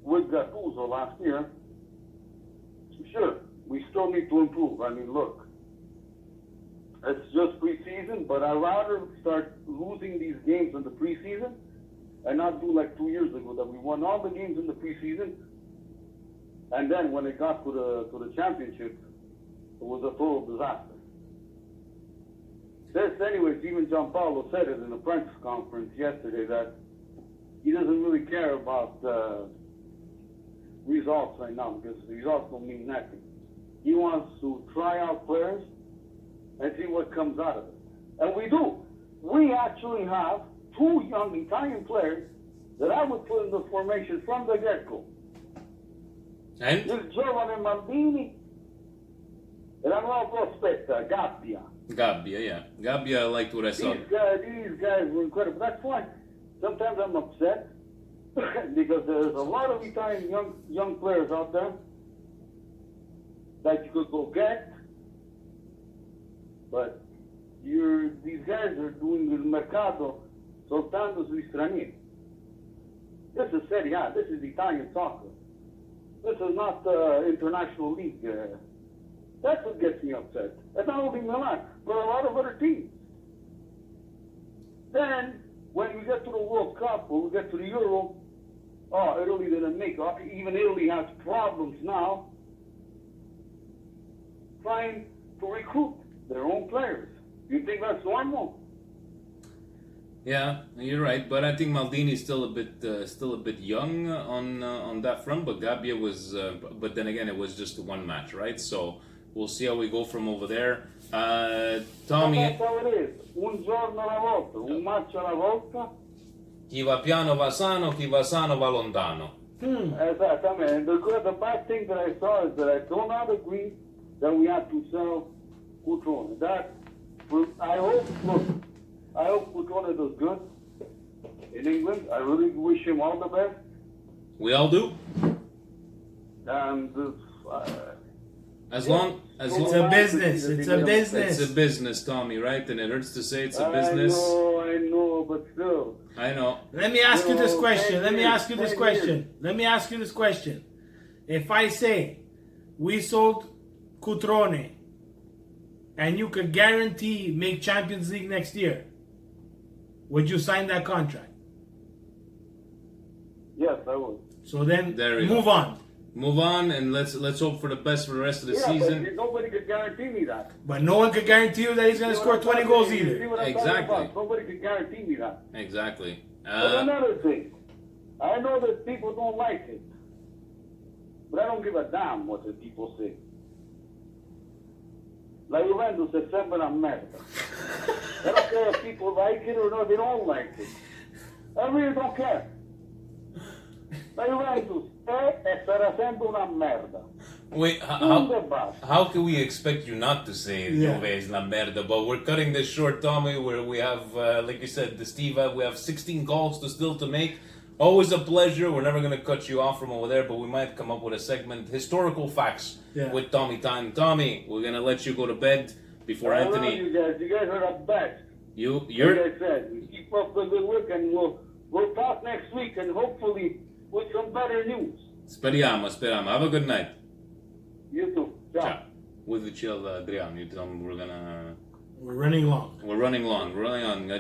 with Gattuso last year, sure, we still need to improve. I mean, look, it's just preseason, but I'd rather start losing these games in the preseason and not do like 2 years ago that we won all the games in the preseason, and then when it got to the championship, it was a total disaster. This, anyways, even Gianpaolo said it in a press conference yesterday that he doesn't really care about results right now because the results don't mean nothing. He wants to try out players and see what comes out of it. And we do. We actually have 2 young Italian players that I would put in the formation from the get-go. And? This Giovane Maldini and I'm all prospect, Gabbia. Gabbia, yeah. Gabbia, I liked what I saw. These guys were incredible. That's why sometimes I'm upset because there's a lot of Italian young players out there that you could go get, but these guys are doing il mercato soltanto sugli stranieri. This is Serie A. This is Italian soccer. This is not international league. That's what gets me upset. That's not only Milan, but a lot of other teams. Then, when we get to the World Cup, when we get to the Euro, Italy didn't make it. Even Italy has problems now trying to recruit their own players. You think that's normal? Yeah, you're right, but I think Maldini's still a bit young on that front. But Gabbia was, but then again, it was just one match, right? So we'll see how we go from over there. Tommy, That's how it is. Un giorno alla volta, un match alla volta. chi va piano va sano, chi va sano va lontano. Exactly. The bad thing that I saw is that I do not agree that we have to sell Cutrone. I hope Cutrone does good in England. I really wish him all the best. We all do. And As long It's a business. It's a business. it's a business, Tommy, right? And it hurts to say it's a business. I know, but still. I know. Let me ask you this question. Let me ask you this 10 question. years. Let me ask you this question. If I say we sold Cutrone and you could guarantee make Champions League next year, would you sign that contract? Yes, I would. So then There we move go. on. Move on and let's hope for the best for the rest of the season. But nobody could guarantee me that. But no one could guarantee you that he's going to score 20 goals either. Exactly. Nobody could guarantee me that. Exactly. But another thing, I know that people don't like it, but I don't give a damn what the people say. La Juventus è sempre una merda. I don't care if people like it or no, they don't like it. I really don't care. La Juventus è e sarà sempre una merda. Wait, how can we expect you not to say Juve is la merda? But we're cutting this short, Tommy, where we have, like you said, the Steve, we have 16 calls to make. Always a pleasure. We're never going to cut you off from over there, but we might come up with a segment, historical facts with Tommy Time. Tommy, we're going to let you go to bed before Anthony. I love you guys are the best. You're. Like I said, keep up the good work, and we'll talk next week, and hopefully with some better news. Speriamo. Have a good night. You too. Ciao. Ciao. With the chill, Adrian, you tell me We're running long. We're running long.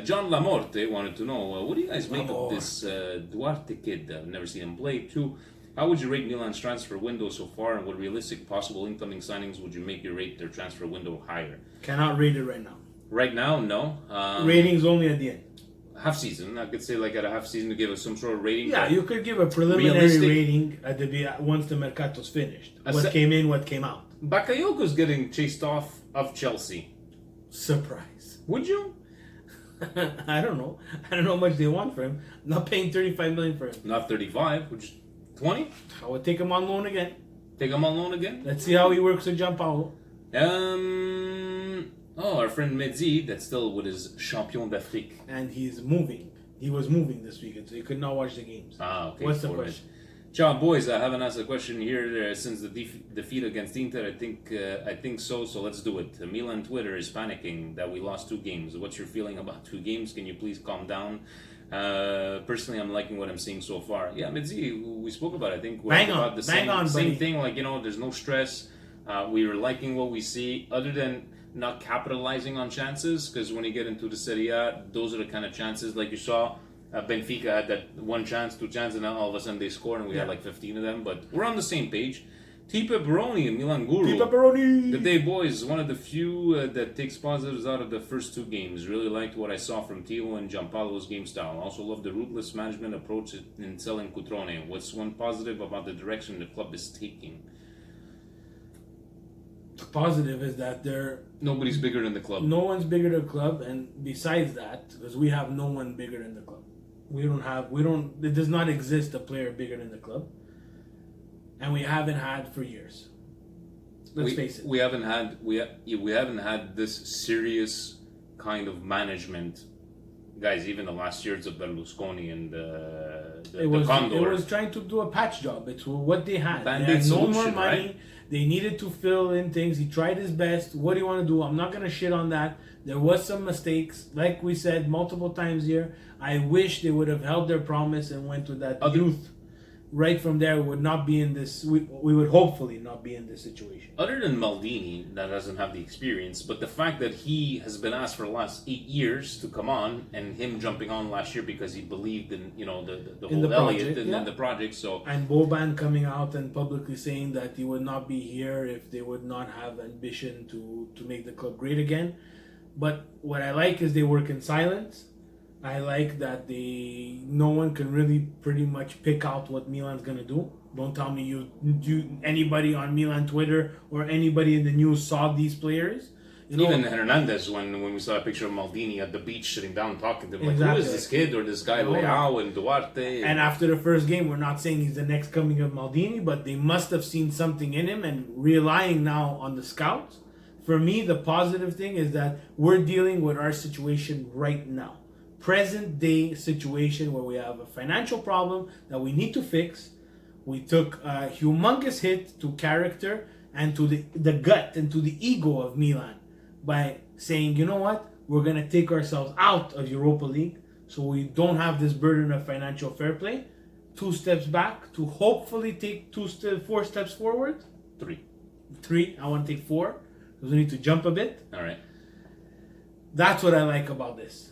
John Lamorte wanted to know, what do you guys make of this Duarte kid? I've never seen him play. 2, how would you rate Milan's transfer window so far, and what realistic possible incoming signings would you make your rate their transfer window higher? Cannot rate it right now. Right now, no. Ratings only at the end. Half season, I could say like at a half season to give us some sort of rating. Yeah, you could give a preliminary rating at once the mercato's finished. What came in, what came out. Bakayoko's getting chased off of Chelsea. Surprise. Would you? I don't know. I don't know how much they want for him. I'm not paying 35 million for him. Not 35, which 20? I would take him on loan again. Take him on loan again? Let's see how he works with Gianpaolo. Our friend Mezzi, that's still with his Champion d'Afrique. And he's moving. He was moving this weekend, so he could not watch the games. Okay. What's the question? Ciao, boys. I haven't asked a question here since the defeat against Inter. I think so. So let's do it. Milan Twitter is panicking that we lost 2 games. What's your feeling about 2 games? Can you please calm down? Personally, I'm liking what I'm seeing so far. Yeah, Mezzi, we spoke about it. I think we're about the same thing. Like, there's no stress. We were liking what we see, other than not capitalizing on chances, because when you get into the Serie A, those are the kind of chances, like you saw, Benfica had that one chance, two chances, and then all of a sudden they scored, and we had like 15 of them, but we're on the same page. Tipe Baroni and Milan Guru. Pepperoni. Good day, boys. One of the few that takes positives out of the first two games. Really liked what I saw from Tio and Giampaolo's game style. Also love the ruthless management approach in selling Cutrone. What's one positive about the direction the club is taking? The positive is that Nobody's bigger than the club. no one's bigger than the club, and besides that, because we have no one bigger than the club. It does not exist a player bigger than the club. And we haven't had for years. Let's face it. We haven't had this serious kind of management, guys. Even the last years of Berlusconi and the Condor. It was trying to do a patch job. It's what they had. They Band-Aid had no more solution, money. right? They needed to fill in things. He tried his best. What do you want to do? I'm not gonna shit on that. There was some mistakes, like we said multiple times here. I wish they would have held their promise and went with that youth. Right from there, we would not be in this. We would hopefully not be in this situation. Other than Maldini, that doesn't have the experience, but the fact that he has been asked for the last 8 years to come on, and him jumping on last year because he believed in the whole Elliott and the project. So and Boban coming out and publicly saying that he would not be here if they would not have ambition to make the club great again. But what I like is they work in silence. I like that no one can really pretty much pick out what Milan's gonna do. Don't tell me anybody on Milan Twitter or anybody in the news saw these players. Even Hernandez, when we saw a picture of Maldini at the beach sitting down talking to him, like, who is this kid or this guy, Leao and Duarte? And after the first game, we're not saying he's the next coming of Maldini, but they must have seen something in him and relying now on the scouts. For me, the positive thing is that we're dealing with our situation right now. Present day situation where we have a financial problem that we need to fix. We took a humongous hit to character and to the gut and to the ego of Milan by saying, you know what, we're going to take ourselves out of Europa League so we don't have this burden of financial fair play. 2 steps back to hopefully take 4 steps forward. 3. I want to take 4 because we need to jump a bit. All right. That's what I like about this.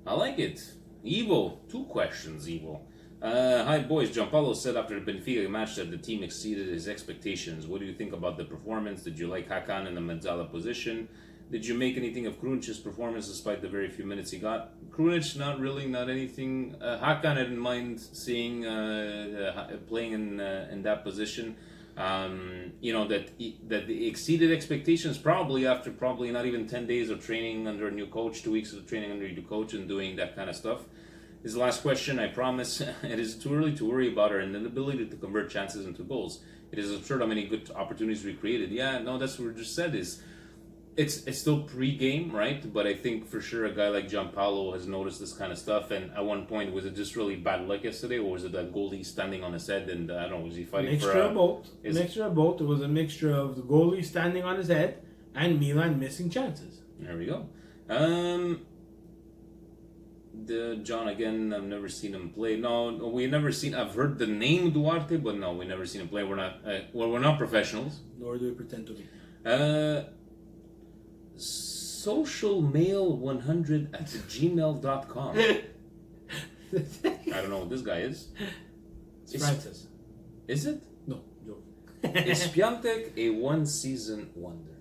I like it. Evo, 2 questions, Evo. Hi boys, Giampaolo said after the Benfica match that the team exceeded his expectations. What do you think about the performance? Did you like Hakan in the Mezzala position? Did you make anything of Krunić's performance despite the very few minutes he got? Krunić, not really, not anything. Hakan, I didn't mind seeing playing in that position. That they exceeded expectations probably after not even 10 days of training under a new coach, 2 weeks of training under a new coach and doing that kind of stuff. His last question, I promise, it is too early to worry about our inability to convert chances into goals. It is absurd how many good opportunities we created. Yeah, no, that's what we just said is it's still pre-game, right? But I think for sure a guy like Giampaolo has noticed this kind of stuff. And at one point, was it just really bad luck yesterday, or was it that goalie standing on his head and I don't know, was he fighting mixture for of both? Mixture of both. It was a mixture of the goalie standing on his head and Milan missing chances. There we go. John again. I've never seen him play. No, we never seen. I've heard the name Duarte, but no, we never seen him play. We're not. We're not professionals. Nor do we pretend to be. Socialmail100@gmail.com. I don't know what this guy is. It's Francis. Is it? No, joke. Is Piątek a one-season wonder?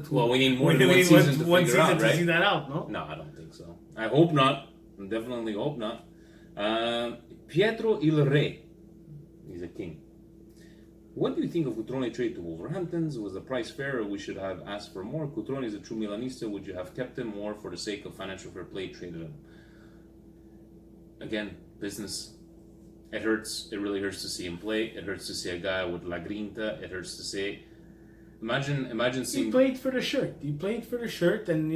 Well, we need more than one season to figure out, right? To see that out, no? No, I don't think so. I hope not. I definitely hope not. Pietro Il Re. He's a king. What do you think of Cutrone trade to Wolverhampton? Was the price fair, or we should have asked for more? Cutrone is a true Milanista. Would you have kept him more for the sake of financial fair play, traded him? Again, business. It hurts. It really hurts to see him play. It hurts to see a guy with La Grinta. It hurts to see. Imagine seeing. He played for the shirt. And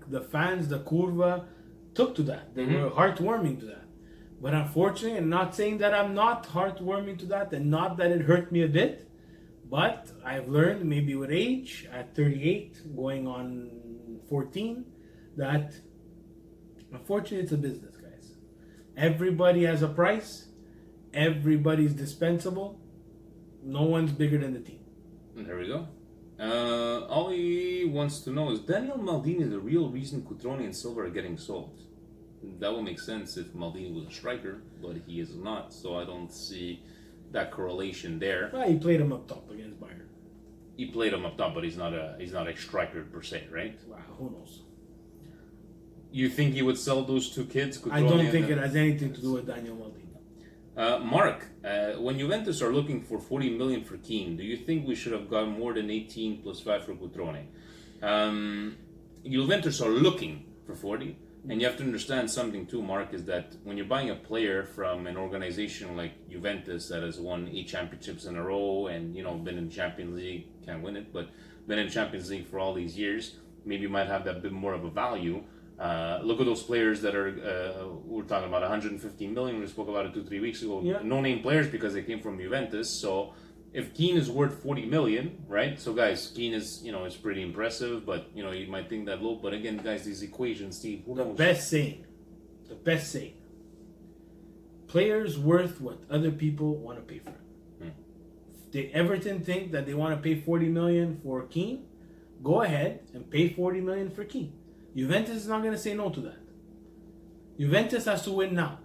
the fans, the curva, took to that. They were heartwarming to that. But unfortunately, I'm not saying that I'm not heartwarming to that, and not that it hurt me a bit. But I've learned, maybe with age, at 38, going on 14, that unfortunately it's a business, guys. Everybody has a price. Everybody's dispensable. No one's bigger than the team. There we go. Ollie wants to know, is Daniel Maldini the real reason Cutrone and Silva are getting sold? That would make sense if Maldini was a striker, but he is not, so I don't see that correlation there. Well, he played him up top against Bayern. He played him up top, but he's not a striker per se, right? Wow, who knows? You think he would sell those two kids? Cutrone I don't think it has anything to do with Daniel Maldini. Mark, when Juventus are looking for 40 million for Keane, do you think we should have gotten more than 18 plus 5 for Cutrone? Juventus are looking for 40, and you have to understand something too, Mark, is that when you're buying a player from an organization like Juventus that has won 8 championships in a row and, you know, been in Champions League, can't win it, but been in Champions League for all these years, maybe you might have that bit more of a value. Look at those players that are, we're talking about 150 million, we spoke about it 2-3 weeks ago, no-name players because they came from Juventus, so if Keane is worth 40 million, right? So guys, Keane is, you know, is pretty impressive, but, you know, you might think that low, but again, guys, these equations, Steve, who knows? The best saying, players worth what other people want to pay for it. Did Everton think that they want to pay 40 million for Keane? Go ahead and pay 40 million for Keane. Juventus is not going to say no to that. Juventus has to win now.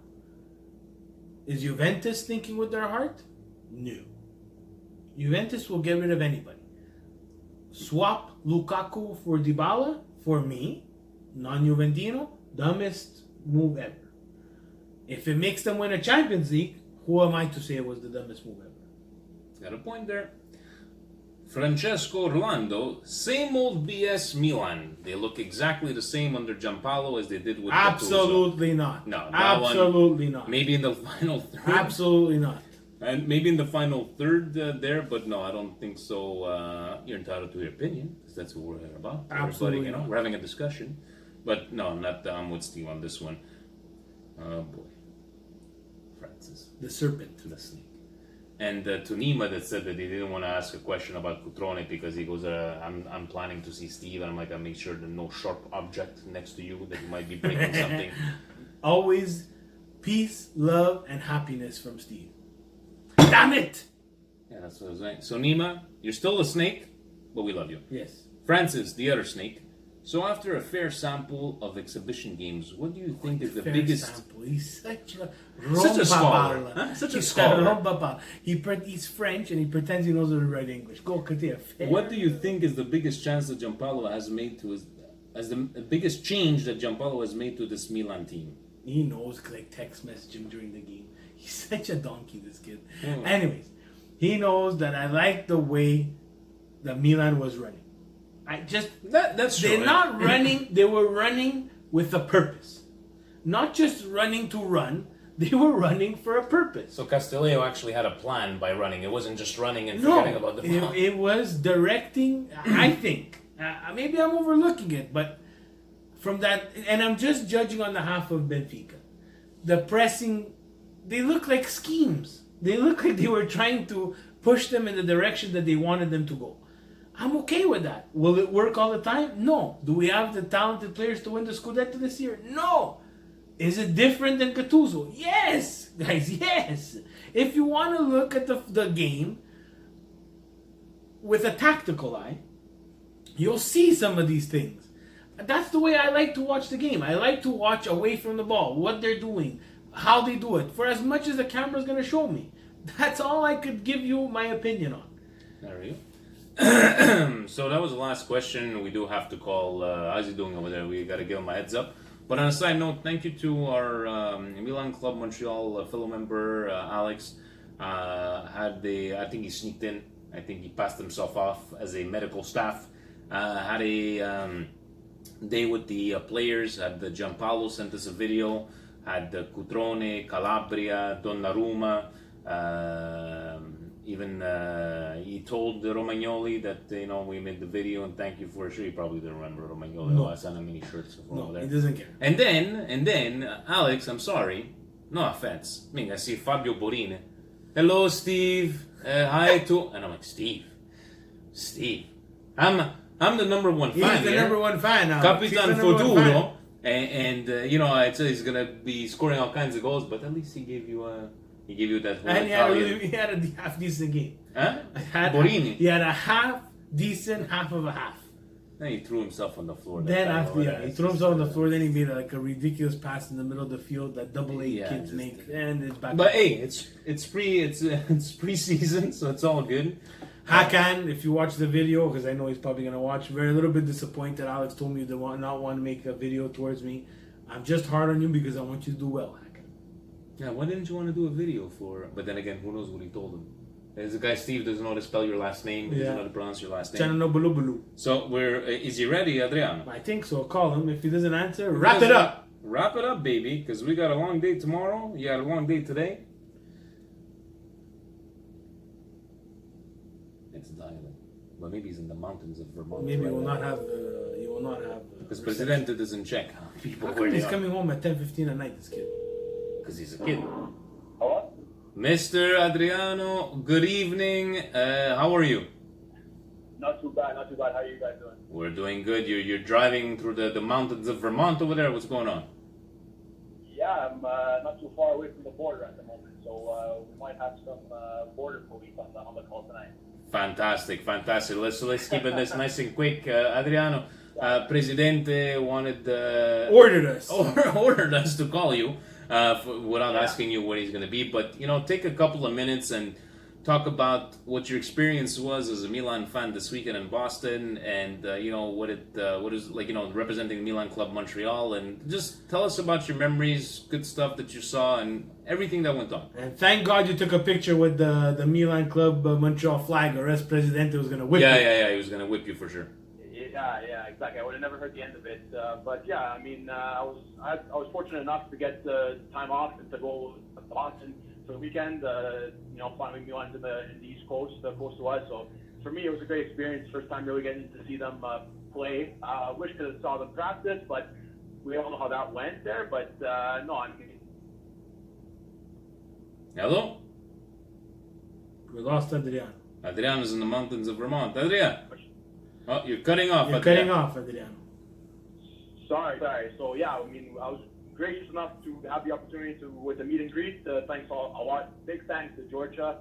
Is Juventus thinking with their heart? No. Juventus will get rid of anybody. Swap Lukaku for Dybala, for me, non-Juventino, dumbest move ever. If it makes them win a Champions League, who am I to say it was the dumbest move ever? Got a point there. Francesco Orlando, same old BS Milan. They look exactly the same under Giampaolo as they did with Absolutely Gattuso. not. No, absolutely not. Maybe in the final third. Absolutely not. And maybe in the final third there, but no, I don't think so. You're entitled to your opinion, because that's what we're here about. Absolutely You know, not. we're having a discussion. But no, I'm with Steve on this one. Oh boy. Francis. The serpent. The snake. And to Nima that said that he didn't want to ask a question about Cutrone because he goes, I'm planning to see Steve, and I'm like, I'll make sure there's no sharp object next to you that you might be breaking something. Always peace, love, and happiness from Steve. Damn it! Yeah, that's what I was saying. So Nima, you're still a snake, but we love you. Yes. Francis, the other snake. So after a fair sample of exhibition games, what do you think is the Fair biggest... sample. He's such a scholar, rompaballa. huh? Such a He's scholar. rompaballa. He's French and he pretends he knows how to write English. Go, continue. What do you think is the biggest chance that Giampaolo has made to the biggest change that Giampaolo has made to this Milan team? He knows, like, text message him during the game. He's such a donkey, this kid. Oh. Anyways, he knows that I like the way that Milan was running. That's true. They're not running, they were running with a purpose. Not just running to run, they were running for a purpose. So Castillejo actually had a plan by running. It wasn't just running and forgetting about the ball. It was directing, I think. Maybe I'm overlooking it, but from that, and I'm just judging on the half of Benfica. The pressing, they look like schemes. They look like they were trying to push them in the direction that they wanted them to go. I'm okay with that. Will it work all the time? No. Do we have the talented players to win the Scudetto this year? No. Is it different than Gattuso? Yes, guys, yes. If you want to look at the game with a tactical eye, you'll see some of these things. That's the way I like to watch the game. I like to watch away from the ball, what they're doing, how they do it, for as much as the camera's going to show me. That's all I could give you my opinion on. There we go. So that was the last question. We do have to call, how's he doing over there? We got to give him a heads up. But on a side note, thank you to our Milan Club Montreal fellow member, Alex. I think he sneaked in. I think he passed himself off as a medical staff. Had a day with the players. Had the Giampaolo sent us a video. Had the Cutrone, Calabria, Donnarumma. Even he told Romagnoli that we made the video and thank you for it. Sure, he probably didn't remember Romagnoli. No. I sent him many shirts from over there. He doesn't care. And then Alex, I'm sorry, no offense. I mean, I see Fabio Borini. Hello, Steve. Hi to, and I'm like, Steve. I'm the number one fan. He's the number one fan now. Capitan Futuro. And I'd say he's gonna be scoring all kinds of goals, but at least he gave you He gave you that whole And Italian. he had a half decent game. Huh? Borini. Borini. He had a half decent, half of a half. Then he threw himself on the floor. Then he threw himself on the floor. Then he made like a ridiculous pass in the middle of the field that double A kids make, and it's back. But hey, it's preseason, so it's all good. Hakan, if you watch the video, because I know he's probably gonna watch, very a little bit disappointed. Alex told me they not want to make a video towards me. I'm just hard on you because I want you to do well, Hakan. Yeah, why didn't you want to do a video for? But then again, who knows what he told him? There's a guy Steve doesn't know how to spell your last name. He doesn't know how to pronounce your last name. Chananobulu. So is he ready, Adriano? I think so. Call him. If he doesn't answer, wrap it up. Wrap it up, baby, because we got a long day tomorrow. You got a long day today. It's dialing, but maybe he's in the mountains of Vermont. Maybe he will not have. He will not have. Because Presidente doesn't check people where He's they are. coming home at 10:15 at night. This kid. Because he's a kid. Hello? Mr. Adriano, good evening. How are you? Not too bad, not too bad. How are you guys doing? We're doing good. You're driving through the mountains of Vermont over there. What's going on? Yeah, I'm not too far away from the border at the moment, so we might have some border police on the call tonight. Fantastic. Let's keep this nice and quick. Adriano, Presidente wanted ordered us to call you without asking you where he's going to be. But take a couple of minutes and talk about what your experience was as a Milan fan this weekend in Boston, and what is like representing Milan Club Montreal, and just tell us about your memories, good stuff that you saw, and everything that went on. And thank God you took a picture with the Milan Club Montreal flag, or else Presidente was gonna whip you. Yeah, he was gonna whip you for sure. Yeah, exactly. I would have never heard the end of it. But yeah, I mean, I was fortunate enough to get time off and to go to Boston for the weekend. Finally Milan's in the East Coast, close to us. So for me, it was a great experience. First time really getting to see them play. Wish could have saw them practice, but we all know how that went there. But no, I mean. Hello? We lost Adriano. Adriano's in the mountains of Vermont. Adriano? Oh, you're cutting off. You're cutting off, Adriano. Sorry. So yeah, I mean, I was gracious enough to have the opportunity with the meet and greet. Thanks a lot. Big thanks to Georgia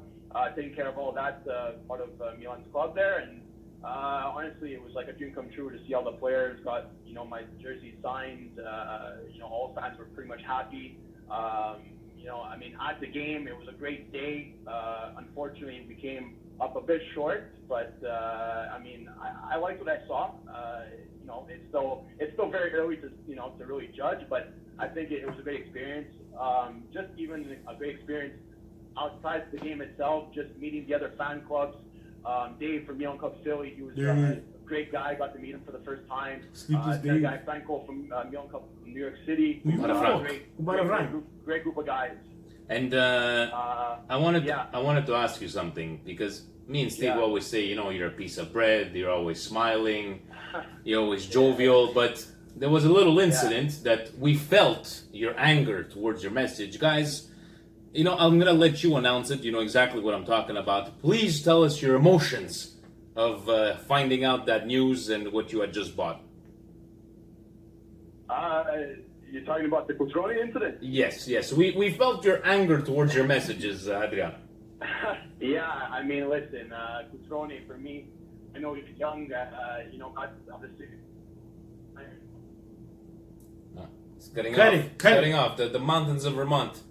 taking care of all that part of Milan's club there. And honestly, it was like a dream come true to see all the players got my jersey signed. All fans were pretty much happy. I mean, at the game, it was a great day. Unfortunately, we came up a bit short, but I mean, I liked what I saw. It's still very early to to really judge, but I think it was a great experience. Just even a great experience outside the game itself, just meeting the other fan clubs. Dave from Milan Club Philly, he was a great guy. Got to meet him for the first time. The guy Franco from Milan Club from New York City. Great group of guys. And I wanted to ask you something, because me and Steve always say, you're a piece of bread. You're always smiling. You're always jovial. But there was a little incident that we felt your anger towards your message, guys. I'm gonna let you announce it. You know exactly what I'm talking about. Please tell us your emotions of finding out that news and what you had just bought. You're talking about the Cutrone incident? Yes. We felt your anger towards your messages, Adrian. Yeah, I mean, listen, Cutrone, for me, I know he's young, obviously. It's cutting off. The mountains of Vermont.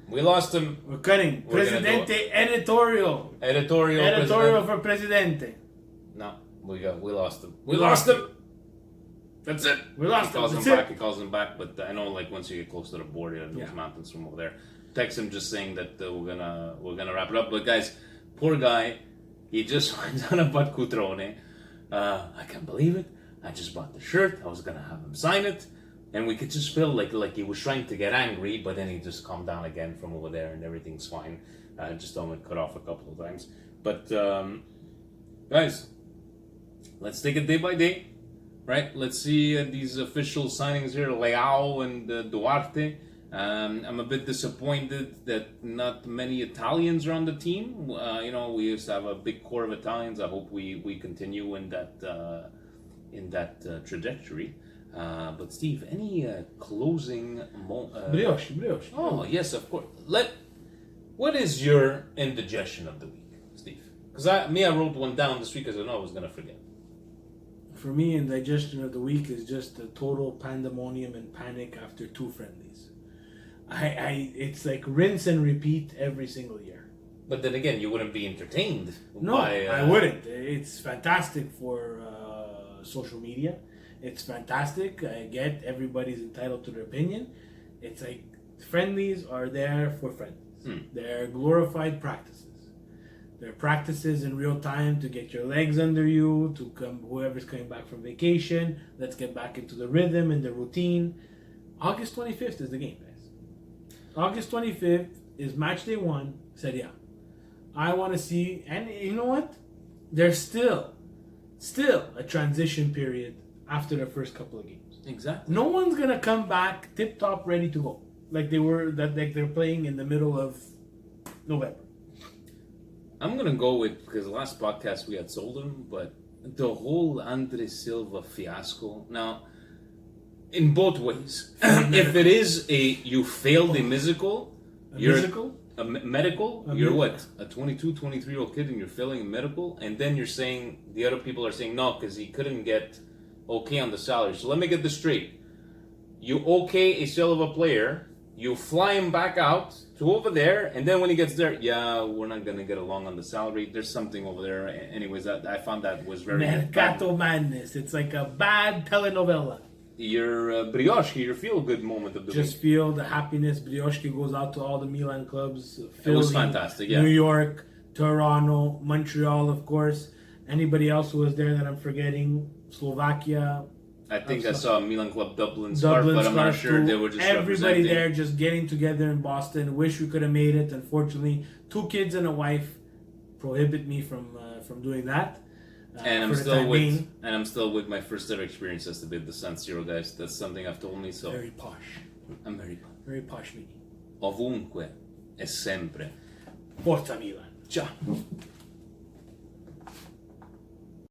We lost him. We're cutting. Presidente editorial. Editorial for Presidente. No, we lost him. We lost him. That's it. We lost him. He calls him back, but I know, like, once you get close to the border, those mountains from over there. Text him just saying that we're gonna wrap it up. But guys, poor guy, he just went on about Cutrone. I can't believe it. I just bought the shirt. I was gonna have him sign it, and we could just feel like he was trying to get angry, but then he just calmed down again from over there, and everything's fine. Just almost cut off a couple of times. But guys, let's take it day by day. Right, let's see these official signings here, Leao and Duarte. I'm a bit disappointed that not many Italians are on the team. We used to have a big core of Italians. I hope we continue in that trajectory. But Steve, any closing? Brioche. Oh yes, of course. What is your indigestion of the week, Steve? Because I wrote one down this week because I know I was gonna forget. For me, indigestion of the week is just a total pandemonium and panic after 2 friendlies. It's like rinse and repeat every single year. But then again, you wouldn't be entertained. No, by, I wouldn't. It's fantastic for social media. It's fantastic. I get everybody's entitled to their opinion. It's like friendlies are there for friendlies. They're glorified practices. They're practices in real time to get your legs under you, to come whoever's coming back from vacation. Let's get back into the rhythm and the routine. August 25th is the game, guys. August 25th is match day 1, Serie A. I want to see, and you know what? There's still a transition period after the first couple of games. Exactly. No one's gonna come back tip top ready to go like they're playing in the middle of November. I'm gonna go with, because the last podcast we had sold him, but the whole Andre Silva fiasco. Now, in both ways, if it is you failed a medical, you're what? A 22, 23-year-old kid and you're failing a medical, and then you're saying, the other people are saying, no, because he couldn't get okay on the salary. So let me get this straight. You okay a sale of a player, you fly him back out to over there, and then when he gets there, we're not going to get along on the salary. There's something over there. Anyways, I found that was very Mercato madness. It's like a bad telenovela. Your Brioche, your feel-good moment of the week. Just feel the happiness. Brioche goes out to all the Milan clubs. Philly, it was fantastic, yeah. New York, Toronto, Montreal, of course. Anybody else who was there that I'm forgetting? Slovakia. I think I saw Milan Club Dublin scarf, but I'm not sure. They were just everybody there just getting together in Boston. Wish we could have made it. Unfortunately, 2 kids and a wife prohibit me from doing that. And I'm still with my first ever experience as to be the San Siro, guys. That's something I've told me. So very posh. I'm very posh. Very posh meeting. Ovunque e sempre. Forza Milan. Ciao.